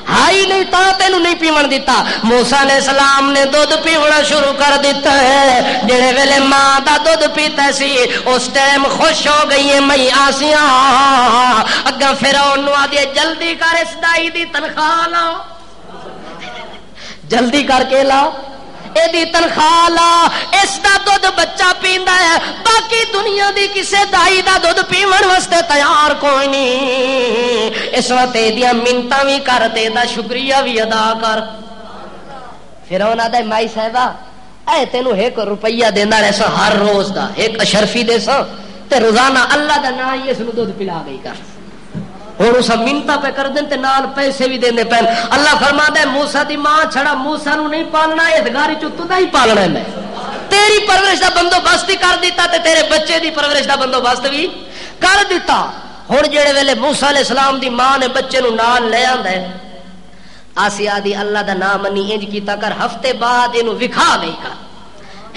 ہائی نہیں تا تینوں نہیں پیون دیتا موسیٰ علیہ السلام نے دودھ پیونا شروع کر دیتا ہے جڑے ویلے ماں دا دودھ پیتا سی اس ٹائم خوش ہو گئی ہے میں آسیاں اگا فرعون نو آدھے جلدی کر اس دائی دی تنخواہ لاؤ جلدی کر کے لاؤ دی تنخواہ لا اس دا دودھ بچہ پیندا ہے باقی دنیا دی کسے دائی دا دودھ پیون واسطے تیار کوئی نہیں اس وقت دیاں منتاں وی کر تے دا شکریہ وی ادا کر فرعون آدھے مائی صاحبہ اے تینوں 1 روپیہ دیندا رہسا ہر روز دا 1 اشرفی دیسا تے روزانہ اللہ دا نام ہی اس نو دودھ پلا گئی کر اور اس منتا پہ کر دیں تے نال پیسے بھی دینے پہن اللہ فرماتا ہے موسیٰ دی ماں چھڑا موسیٰ نو نہیں پالنا ادگاری چتو دا ہی پالنا ہے میں تیری پرورش دا بندوبست کر دیتا تے تیرے بچے دی پرورش دا بندوبست بھی کر دیتا ہن جڑے ویلے موسیٰ علیہ السلام دی ماں نے بچے نو نال لے آندا ہے، آسیہ دی اللہ دا نام منی انج کیتا کر، ہفتے بعد اینو وکھا گئی کر،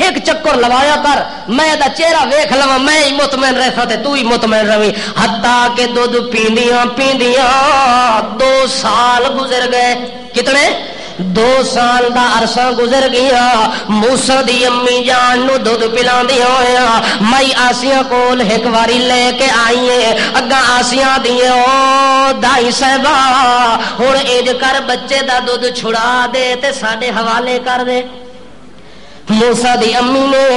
ایک چکر لوایا کر، میں دا چہرہ ویکھ لواں، میں ہی مطمئن رہتا تے تو ہی مطمئن رہی. حتیٰ کہ دودھ پیندیاں پیندیاں 2 سال گزر گئے. کتنے؟ 2 سال دا عرصہ گزر گیا. موسیٰ دی امی جان نو دودھ پلاندیاں ہویا مائی آسیہ کول ایک واری لے کے آئیے. اگاں آسیہ دیے او دائی صاحبہ ہن اج کر بچے دا دودھ چھڑا دے تے ساڈے حوالے کر دے. موسیٰ دی امی نے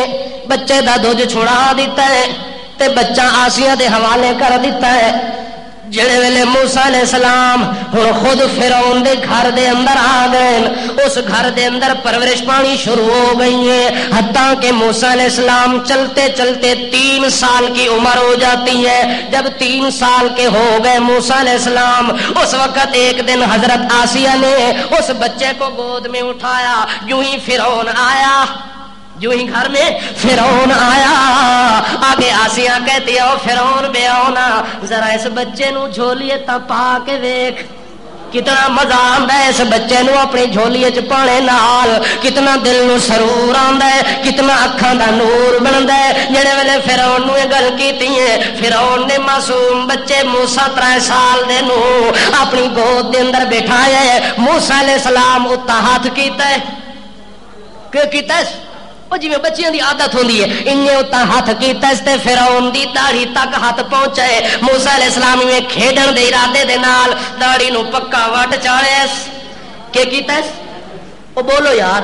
بچے دا دودھ چھڑا دیتا ہے تے بچہ آسیہ دے حوالے کر دیتا ہے. جڑے ویلے موسیٰ علیہ السلام ہن خود فرعون دے گھر دے اندر آ گئے، اس گھر دے اندر پرورش پانی شروع ہو گئی ہے. حتیٰ کہ موسیٰ علیہ السلام چلتے چلتے 3 سال کی عمر ہو جاتی ہے. جب 3 سال کے ہو گئے موسیٰ علیہ السلام، اس وقت ایک دن حضرت آسیہ نے اس بچے کو گود میں اٹھایا. یوں ہی فرعون آیا، جو ہی گھر میں فرعون آیا، آگے آسیہ کہتی ہے او فرعون بے آنا ذرا اس بچے نو جھولیے تا پا کے دیکھ. کتنا مزہ آندا ہے اس بچے نو اپنی جھولی چ پانے نال، کتنا دل نو سرور آندا ہے، کتنا اکھاں دا نور بندا ہے. جڑے ویلے فرعون نو یہ گل کیتی ہے، فرعون نے معصوم بچے موسیٰ 3 سال دے نو اپنی گود دے اندر بٹھایا ہے. موسیٰ علیہ السلام اتا ہاتھ کیتا ہے، کہ کیتا ہے جی میں بچیاں دی عادت ہوندی ہے، انہیں اتا ہاتھ کیتا اس تے فرعون دی داڑھی تک ہاتھ پہنچائے. موسیٰ علیہ السلام میں کھیڈن دے ارادے دے نال داڑھی نو پکا وٹ چاڑیا. کہ کیتا ہے او بولو یار،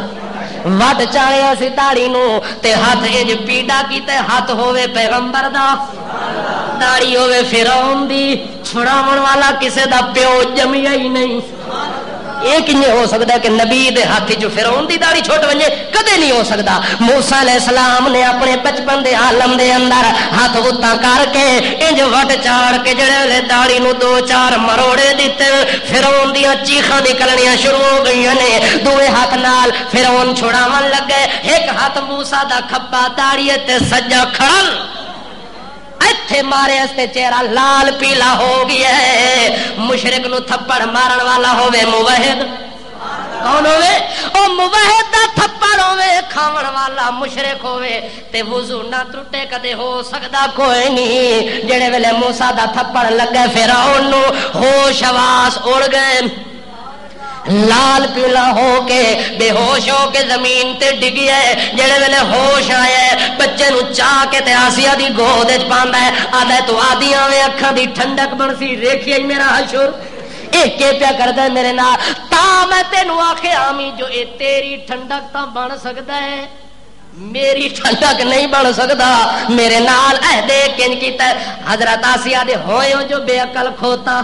وٹ چاڑیا سی داڑھی نو تے ہاتھ انج پیڑا کیتا ہے. ہاتھ ہووے پیغمبر دا، داڑھی ہووے فرعون دی، چھڑاون والا کسے دا پیو جمیا ہی نہیں. ایک ہی ہو سکتا ہے کہ نبی دے ہاتھ جو فرعون دی داڑھی چھوٹ ونجے، کدے نہیں ہو سکتا. موسیٰ علیہ السلام نے اپنے بچپن دے عالم دے اندر ہاتھ اتا کر کے انج وٹ چاڑ کے جڑے ویلے داڑھی نو 2-4 مروڑے دیتے، فرعون دیاں چیخاں نکلنیاں شروع ہو گئی نے. دوے ہاتھ نال فرعون چھڑاون لگے، ایک ہاتھ موسیٰ دا کھبا داڑھی تے سجا کھڑل ایتھے مارے استے چہرہ لال پیلا ہو گیا ہے. مشرک نو تھپڑ مارن والا ہوے موحد کون ہوے؟ او موحد دا تھپڑ ہوے کھاون والا مشرک ہوے تے وضو نہ ٹوٹے کدے ہو سکدا کوئی نہیں. جڑے ویلے موسیٰ دا تھپڑ لگے فرعون نو ہوش حواس اڑ گئے، لال پیلا ہو کے بے ہوش ہو کے زمین تے ڈگیا ہے. جڑے ویلے ہوش آیا بچے نو چاہ کے تے آسیہ دی گود وچ پاندا ہے. آدا تو آدیاں وے اکھاں دی ٹھنڈک بنسی، ویکھیا ہی میرا حشر اے کے پیا کردا ہے میرے نال. تا میں تینو آکھیا آمی جو اے تیری ٹھنڈک تا بن سکدا ہے، میری ٹھنڈک نہیں بن سکدا. میرے نال عہد کنج کیتا ہے. حضرت آسیہ دے ہوئے جو بے عقل کھوتا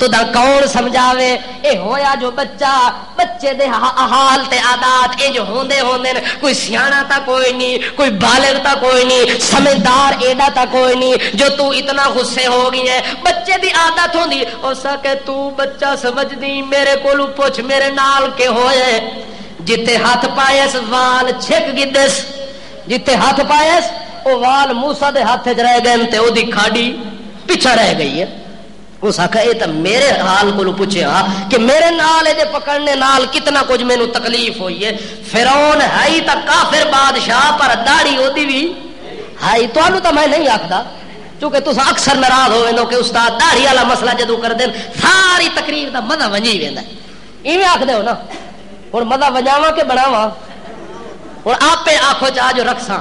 تو دا کون سمجھاوے. اے ہویا جو بچے دے حال تے عادات اے جو ہوندے کوئی سیانا تا کوئی نہیں، کوئی بالغ تا کوئی نہیں، سمجھدار ایڈا تا کوئی نہیں. جو تو اتنا غصے ہو گئی ہے، بچے دی عادت ہوندی او سکے تو بچہ سمجھ دی. میرے کولو پوچھ میرے نال کے ہوئے جتے ہاتھ پائیس وال چھک گدس، جتے ہاتھ پائیس او وال موسیٰ دے ہاتھ چ رہ گئے تے او دی کھاڑی پیچھے رہ گئی ہے. اس آخا یہ تو میرے حال کو پوچھا کہ میرے نال دے پکڑنے نال کتنا کچھ مینو تکلیف ہوئی ہے. فرعون ہے ہی تا کافر بادشاہ پر داڑھی ہوتی بھی ہے. تمہیں تو میں نہیں آخدا چونکہ تسا اکثر ناراض ہو کہ استاد داڑھی والا مسئلہ جدو کر دین ساری تقریر دا مزہ ونجی ویندا ہے. ایویں آخدے ہو نا، ہن مزہ ونجاواں کہ بناواں؟ ہن آپے آکھو چاہ جو رکھساں،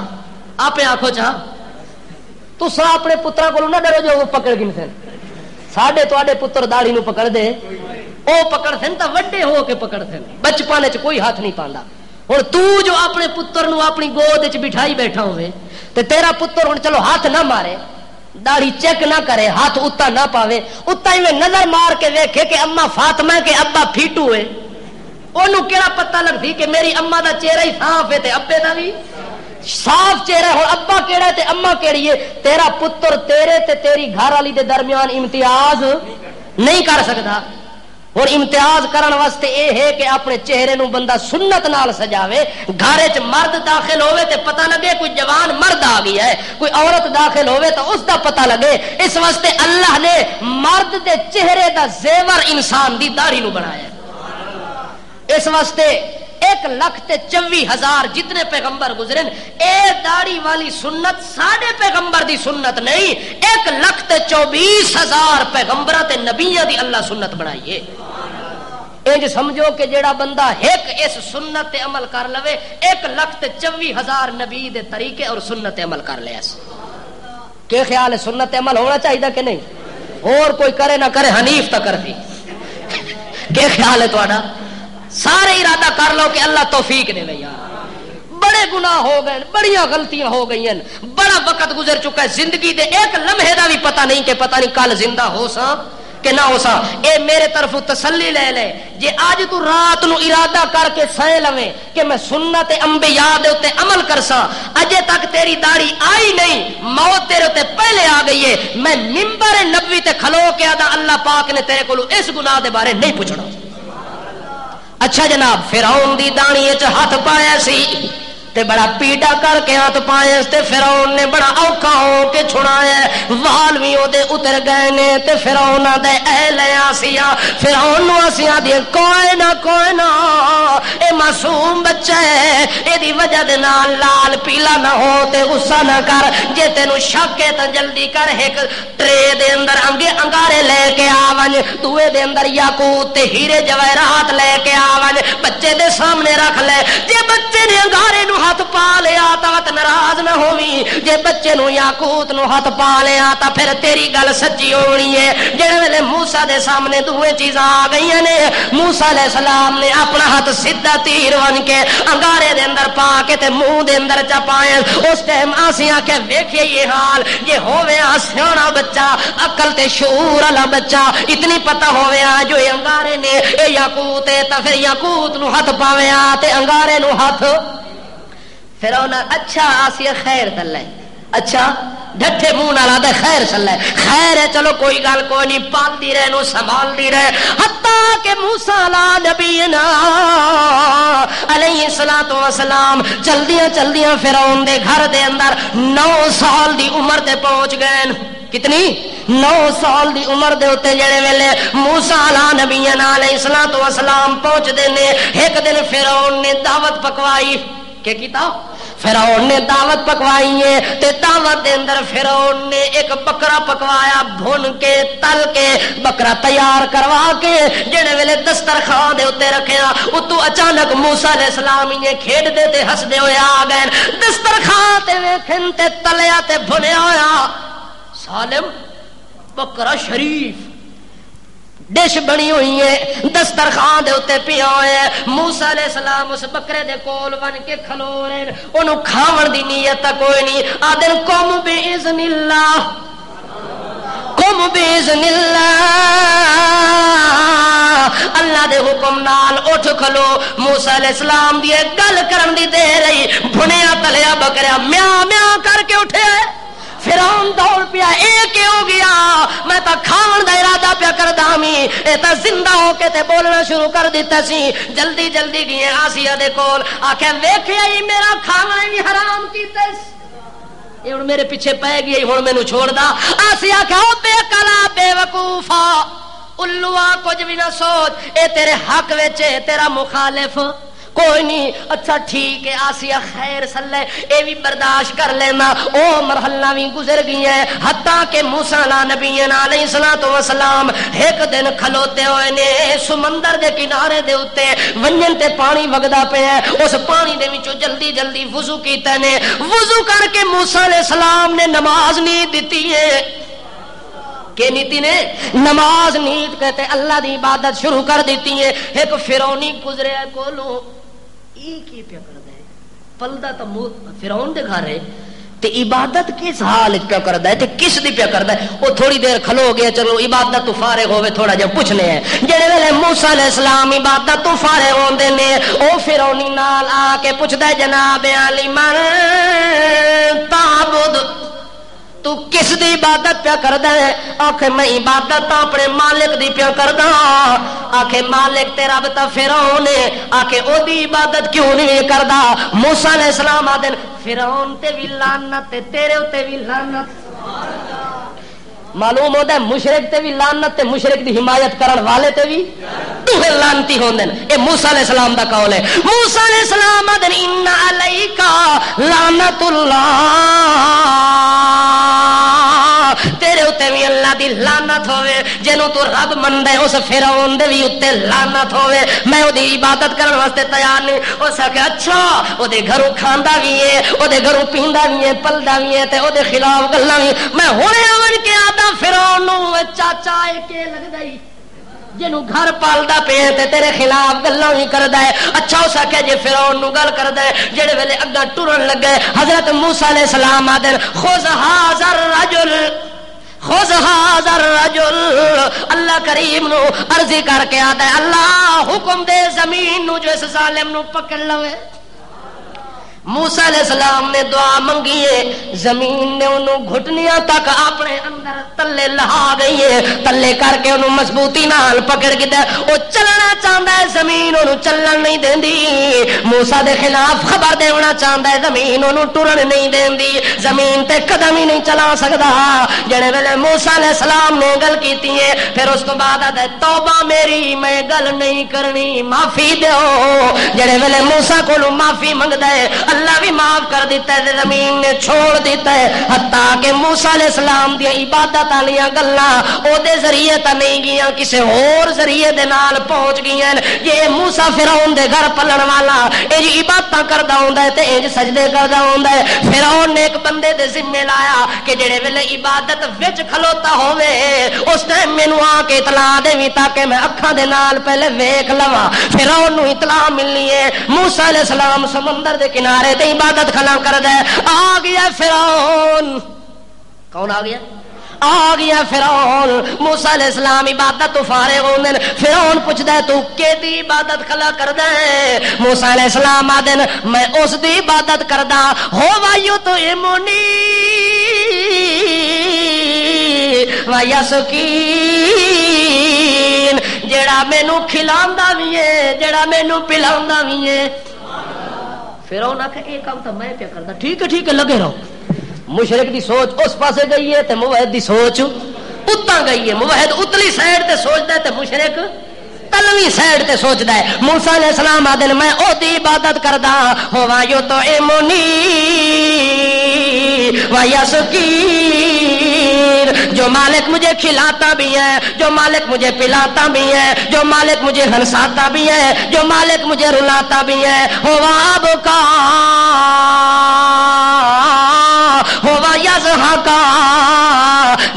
آپے آکھو چاہ تسا اپنے پتراں کولوں نہ ڈرو جو وہ پکڑ گن سن. ساڈے تواڈے پتر داڑھی نو پکڑ دے او پکڑ سن تا وڈے ہو کے پکڑ سن، بچپن وچ کوئی ہاتھ نہیں پاندا. ہن تو جو اپنے پتر نو اپنی گود وچ بٹھائی بیٹھا ہوے تے تیرا پتر ہن چلو ہاتھ نہ مارے، داڑھی چیک نہ کرے، ہاتھ اتا نہ پاوے، اتا ہی نظر مار کے ویکھے کہ اما فاطمہ کے ابا پھیٹو ہے، اونوں کیڑا پتہ لگدی کہ میری اما دا چہرہ ہی صاف ہے تے ابے دا بھی صاف چہرہ ہے. ابا کیڑا ہے تے اما کیڑی ہے؟ تیرا پتر تیرے تے تیری گھر والی دے درمیان امتیاز نہیں کر سکتا. اور امتیاز کرن واسطے اے ہے کہ اپنے چہرے نو بندہ سنت نال سجاوے. گھر وچ مرد داخل ہوئے تے پتہ لگے کوئی جوان مرد آ گیا ہے, کوئی عورت داخل ہوئے تو اس دا پتہ لگے. اس واسطے اللہ نے مرد دے چہرے دا زیور انسان دی داڑھی نو بنایا. اس واسطے 1,24,000 جتنے پیغمبر گزرے اے داڑھی والی سنت ساڈے پیغمبر دی سنت نہیں, 1,24,000 پیغمبراں تے نبیاں دی اللہ سنت بنائی ہے. انج سمجھو کہ جیڑا بندہ ایک اس سنت تے عمل کر لوے 1,24,000 نبی دے طریقے اور سنت تے عمل کر لیا. کہ خیال ہے سنت تے عمل ہونا چاہیے کہ نہیں؟ اور کوئی کرے نہ کرے حنیف تو کر دی. کہ خیال ہے تہاڈا؟ سارے ارادہ کر لو کہ اللہ توفیق دے یار. بڑے گناہ ہو گئے, بڑیاں غلطیاں ہو گئی ہیں, بڑا وقت گزر چکا ہے, زندگی دے ایک لمحے دا بھی پتہ نہیں کہ پتہ نہیں کل زندہ ہو سا کہ نہ ہو سا. اے میرے طرف تسلی لے لے, جے آج تو رات نو ارادہ کر کے سائے لویں کہ میں سنت انبیاء دے اوتے عمل کرساں, اجے تک تیری داڑھی آئی نہیں, موت تیرے اوتے پہلے آ گئی ہے, میں منبر نبوی تے کھلو کے آدا اللہ پاک نے تیرے کولو اس گناہ دے بارے نہیں پوچھنا. اچھا جناب, فرعون دی داڑھی وچ ہاتھ پایا سی تے بڑا پیٹا کر کے ہاتھ پایا تے فرعون نے بڑا اوکھا ہو کے چھڑایا, وال بھی اودے اتر گئے نے تے فرعون دے اے لے آسیا, فرعون نو آسیا دی کوئی نہ اے معصوم بچہ ہے, اے دی وجہ دے نال لال پیلا نہ ہو تے غصہ نہ کر, جے تینو شک ہے تے جلدی کر ایک ٹرے دے اندر انگارے لے کے آون, دوے دے اندر یاقوت تے ہیرے جواہرات لے کے آون, بچے دے سامنے رکھ لے. جے بچے نے انگارے نو ہاتھ پا لیا تا ناراض نہ ہووی, جے بچے نو یاقوت نو ہاتھ پا لیا تا پھر تیری گل سچی ہونی ہے. جڑے ویلے موسیٰ دے سامنے دوے چیزاں آ گئیاں نے, موسیٰ علیہ السلام نے اپنا ہاتھ سیدھا تیر ون کے انگارے دے اندر پا کے تے منہ دے اندر چا پایا. اس ٹائم آسی آکھے ویکھیے یہ حال, یہ ہووے سیاںا بچہ, عقل تے شعور والا بچہ, اتنی پتہ ہووے جو انگارے نے اے یاقوت ہے, تا پھر یاقوت نو ہاتھ پاویا تے انگارے نو ہاتھ. فرعون اچھا آسیہ خیر تلے, اچھا ڈھٹے منہ نال آدھے خیر سلے, خیر ہے چلو کوئی گل کوئی نہیں, پال دی رہے نو سنبھال دی رہے, حتیٰ کہ موسیٰ علیہ نبینا علیہ السلام چلدیاں فرعون دے گھر دے اندر 9 سال دی عمر تے پہنچ گئے. کتنی؟ 9 سال دی عمر دے ہوتے جڑے ویلے موسیٰ علیہ نبینا علیہ السلام پہنچ دے نے, ایک دن فرعون نے دعوت پکوائی. کہ کیتا؟ فرعون نے دعوت پکوائی ہے تے دعوت دے اندر فرعون نے ایک بکرا پکوایا, بھن کے تل کے بکرا تیار کروا کے جڑے ویلے دسترخوان دے اوتے رکھیا, اتو اچانک موسیٰ علیہ السلام نے کھیڈ دے تے ہس دے ہوئے آ گئے. دسترخوان تے ویکھن تے تلیا تے بھنیا ہویا سالم بکرا شریف ڈش بنی ہوئی ہے, دسترخوان دے اوتے پیا ہوئے. موسیٰ علیہ السلام اس بکرے دے کول ون کے کھلو رہے, اونوں کھاون دی نیت کوئی نہیں. آدن قوم باذن اللہ, قوم باذن اللہ, اللہ دے حکم نال اٹھ کھلو. موسیٰ علیہ السلام دی گل کرن دی دے رہی, بھنیا تلیا بکرا میاں میاں کر کے اٹھے. فرعون دوڑ پیا, اے کی ہو گیا؟ میں تا کھاون دا ارادہ پیا کردا می, اے تا زندہ ہو کے تے بولنا شروع کر دیتا سی. جلدی گئے آسیہ دے کول, آکھے ویکھیا ای میرا کھانا ہی حرام کیتا, اے ہن میرے پیچھے پے گئی, ہن مینوں چھوڑ دا. آسیہ کہ او بے کلا بے وقوفا, الوا کچھ بھی نہ سوچ, اے تیرے حق وچ تیرا مخالف کوئی نہیں. اچھا ٹھیک ہے آسیہ خیر سلے, اے بھی برداشت کر لینا. او مرحلہ بھی گزر گئی ہے, حتیٰ کہ موسیٰ نبینا علیہ السلام ایک دن کھلوتے ہوئے نے سمندر دے کنارے دے اتے, ونجن تے پانی وگدا پیا, اس پانی دے وچوں جلدی وضو کیتا نے. وضو کر کے موسیٰ علیہ السلام نے نماز نیت دیتی ہے. کہ نیتی نے نماز نیت کہتے اللہ دی عبادت شروع کر دیتی ہے. ایک فرعونی گزرے کولوں, کی پیا کردا ہے پلدا تا فرعون دے گھر ہے تے عبادت کس حال وچ پیا کردا ہے تے کس دی پیا کردا ہے. او تھوڑی دیر کھلو گیا, چلو عبادت تو فارغ ہوے تھوڑا جہا پوچھنے ہیں. جڑے ویلے موسیٰ علیہ السلام عبادت تو فارغ ہوندے نے, او فرعونی نال آ کے پوچھدا ہے جناب علی من تعبد, تو کس دی عبادت پیا کردا ہے؟ آکھے میں عبادت اپنے مالک دی پیا کردا. آکھے مالک تے رب تا فرعون ہے، آکھے او دی عبادت کیوں نہیں کردا؟ موسیٰ علیہ السلام آدن فرعون تے بھی لعنت تے تیرے تے بھی لعنت۔ معلوم ہوتا ہے مشرک تے بھی لعنت تے مشرک دی حمایت کرن والے تے بھی دوہے لعنتی ہوندے ہیں۔ اے موسیٰ علیہ السلام دا قول ہے۔ موسیٰ علیہ السلام آدن ان علیکا لعنت اللہ، تیرے اتے بھی اللہ دی لعنت ہوئے، جنوں تو رب مندے اس فرعون دے بھی اتے لعنت ہوئے، میں او دی عبادت کرن واسطے تیار نہیں۔ اس کہ اچھا او دے گھروں کھاندا بھی ہے، او دے گھروں پیندا بھی ہے، پلدا بھی ہے تے او دے خلاف گلاں بھی، میں ہونے آون کے آدا فرعون نو چاچا اے کے لگدا ہی جنوں گھر پالدا پے تے تیرے خلاف گلاں ہی کردا ہے۔ اچھا اس کہ جے فرعون نو گل کردا ہے، جڑے ویلے اگا ٹرن لگے حضرت موسیٰ علیہ السلام آدن خذ ھذا الرجل، خذ ھذا الرجل، اللہ کریم نو عرضی کر کے آتا ہے اللہ حکم دے زمین نو جو اس ظالم نو پکڑ لوے۔ موسیٰ علیہ السلام نے دعا منگی ہے، زمین نے انہوں گھٹنیاں تک اپنے اندر تلے لہا گئی ہے، تلے کر کے انہوں مضبوطی نال پکڑ کے دے، وہ چلنا چاہتا ہے زمین انہوں چلن نہیں دین دی، موسیٰ دے خلاف خبر دے ہونا چاہتا ہے زمین انہوں ٹرن نہیں دین دی، زمین تے قدم ہی نہیں چلا سکتا۔ جڑے ویلے موسیٰ علیہ السلام نے گل کیتی ہے، پھر اس کو بعد آتا ہے توبہ میری میں گل نہیں کرنی معافی دیو۔ جڑے ویلے موسیٰ کو معافی منگدا ہے اللہ بھی معاف کر دیتا ہے، زمین نے چھوڑ دیتا ہے، حتیٰ کہ موسیٰ علیہ السلام دی عبادت والیاں گلاں او دے ذریعے تا نہیں گیاں، کسے اور ذریعے دے نال پہنچ گئیاں۔ یہ موسیٰ فرعون دے گھر پلن والا اے جی عبادتاں کردا ہوندا ہے تے اے جی سجدے کردا ہوندا ہے۔ فرعون نے ایک بندے دے ذمہ لایا کہ جڑے ویلے عبادت وچ کھلوتا ہووے اس ٹائم مینوں آ کے اطلاع دیویں تاکہ میں اکھاں دے نال پہلے ویکھ لواں۔ فرعون نو اطلاع ملی ہے موسیٰ علیہ السلام سمندر دے کنارے تے عبادت کھلا کر دے، آ گیا فرعون۔ کون آ گیا؟ آ گیا فرعون۔ موسیٰ علیہ السلام عبادت تو فارغ ہوندے، فرعون پوچھدا ہے تو کیدی عبادت کھلا کردا ہے؟ موسیٰ علیہ السلام آدن میں اس دی عبادت کردا ہو وایو تو ایمونی و یسکین، جڑا مینوں کھلاندا وی ہے جڑا مینوں پلاندا وی ہے۔ فرعون آکھے ایک کام تو میں کیا کردا، ٹھیک ہے لگے رہو۔ مشرک دی سوچ اس پاسے گئی ہے تے موحد دی سوچ اتاں گئی ہے، موحد اتلی سائیڈ تے سوچدا ہے تے مشرک تلویں سائیڈ تے سوچدا ہے۔ موسیٰ علیہ السلام آدن میں او دی عبادت کردا ہوا یو تو ایمونی و یسکین، جو مالک مجھے کھلاتا بھی ہے، جو مالک مجھے پلاتا بھی ہے، جو مالک مجھے ہنساتا بھی ہے، جو مالک مجھے رلاتا بھی ہے، ہوا اب کا ہوا یضحکا،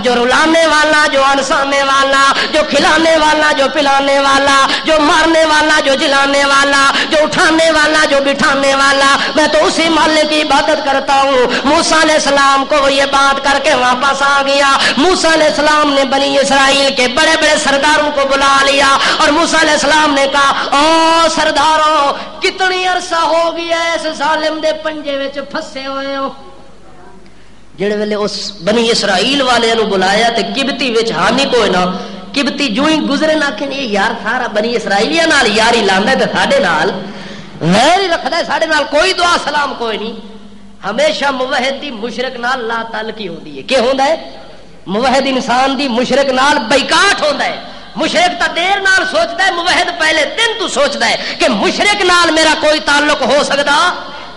جو رلانے والا، جو ہنسانے والا، جو کھلانے والا، جو پلانے والا، جو مارنے والا، جو جلانے والا، جو اٹھانے والا، جو بٹھانے والا، میں تو اسی مالک کی عبادت کرتا ہوں۔ موسیٰ علیہ السلام کو یہ بات کر کے واپس آ گیا۔ موسیٰ علیہ السلام نے بنی اسرائیل کے بڑے بڑے سرداروں کو بلا لیا اور موسیٰ علیہ السلام نے کہا او سرداروں کتنی عرصہ ہو گیا اس ظالم دے پنجے وچ پھسے ہوئے ہو۔ جڑے ویلے اس بنی اسرائیل والے نو بلایا تے قبطی وچ ہانی کوئی نہ، قبطی جو ہی گزرے نہ کہ یہ یار سارا بنی اسرائیلیاں نال یاری لاندا تے ساڈے نال غیر ہی رکھدا ہے، ساڈے نال کوئی دعا سلام کوئی نہیں۔ ہمیشہ موحد دی مشرک نال لا تعلقی ہوندی ہے، کہ ہوندا ہے موحد انسان دی مشرک نال بائیکاٹ ہوندا ہے۔ مشرک تا دیر نال سوچدا ہے، موحد پہلے دن تو سوچدا ہے کہ مشرک نال میرا کوئی تعلق ہو سکدا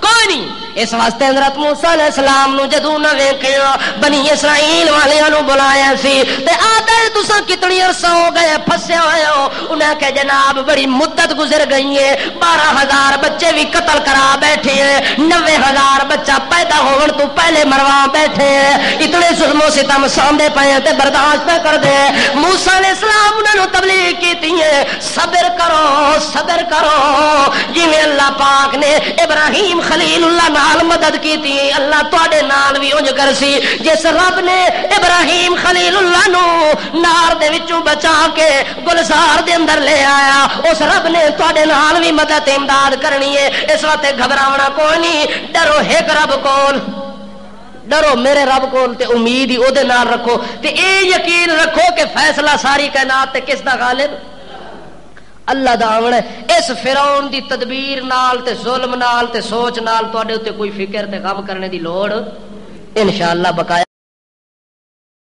کوئی نہیں۔ اس واسطے حضرت موسیٰ علیہ السلام نو جدوں نہ ویکھیا بنی اسرائیل والیاں نو بلایا سی تے آدھے تساں کتنی عرصہ ہو گئے پھسے ہوئے ہو؟ انہاں کہ جناب بڑی مدت گزر گئی ہے، 12,000 بچے بھی قتل کرا بیٹھے ہیں، 90,000 بچہ پیدا ہون تو پہلے مروا بیٹھے ہیں، اتنے ظلم و ستم سامنے پے تے برداشت نہ کر دے۔ موسیٰ علیہ السلام انہاں نو تبلیغ کیتی ہے صبر کرو جویں اللہ پاک نے ابراہیم خلیل اللہ نال مدد کیتی، اللہ تواڈے نال بھی انج کرسی۔ جس رب نے ابراہیم خلیل اللہ نو نار دے وچوں بچا کے گلزار دے اندر لے آیا، اس رب نے تواڈے نال بھی مدد امداد کرنی ہے۔ اس وقت گھبراونا کوئی نہیں، ڈرو ایک رب کول، ڈرو میرے رب کول تے امید ہی او دے نال رکھو تے اے یقین رکھو کہ فیصلہ ساری کائنات تے کس دا غالب، اللہ دا آونا ہے۔ اس فرعون دی تدبیر نال تے ظلم نال تے سوچ نال تواڈے تے کوئی فکر تے غم کرنے دی لوڑ انشاءاللہ بقایا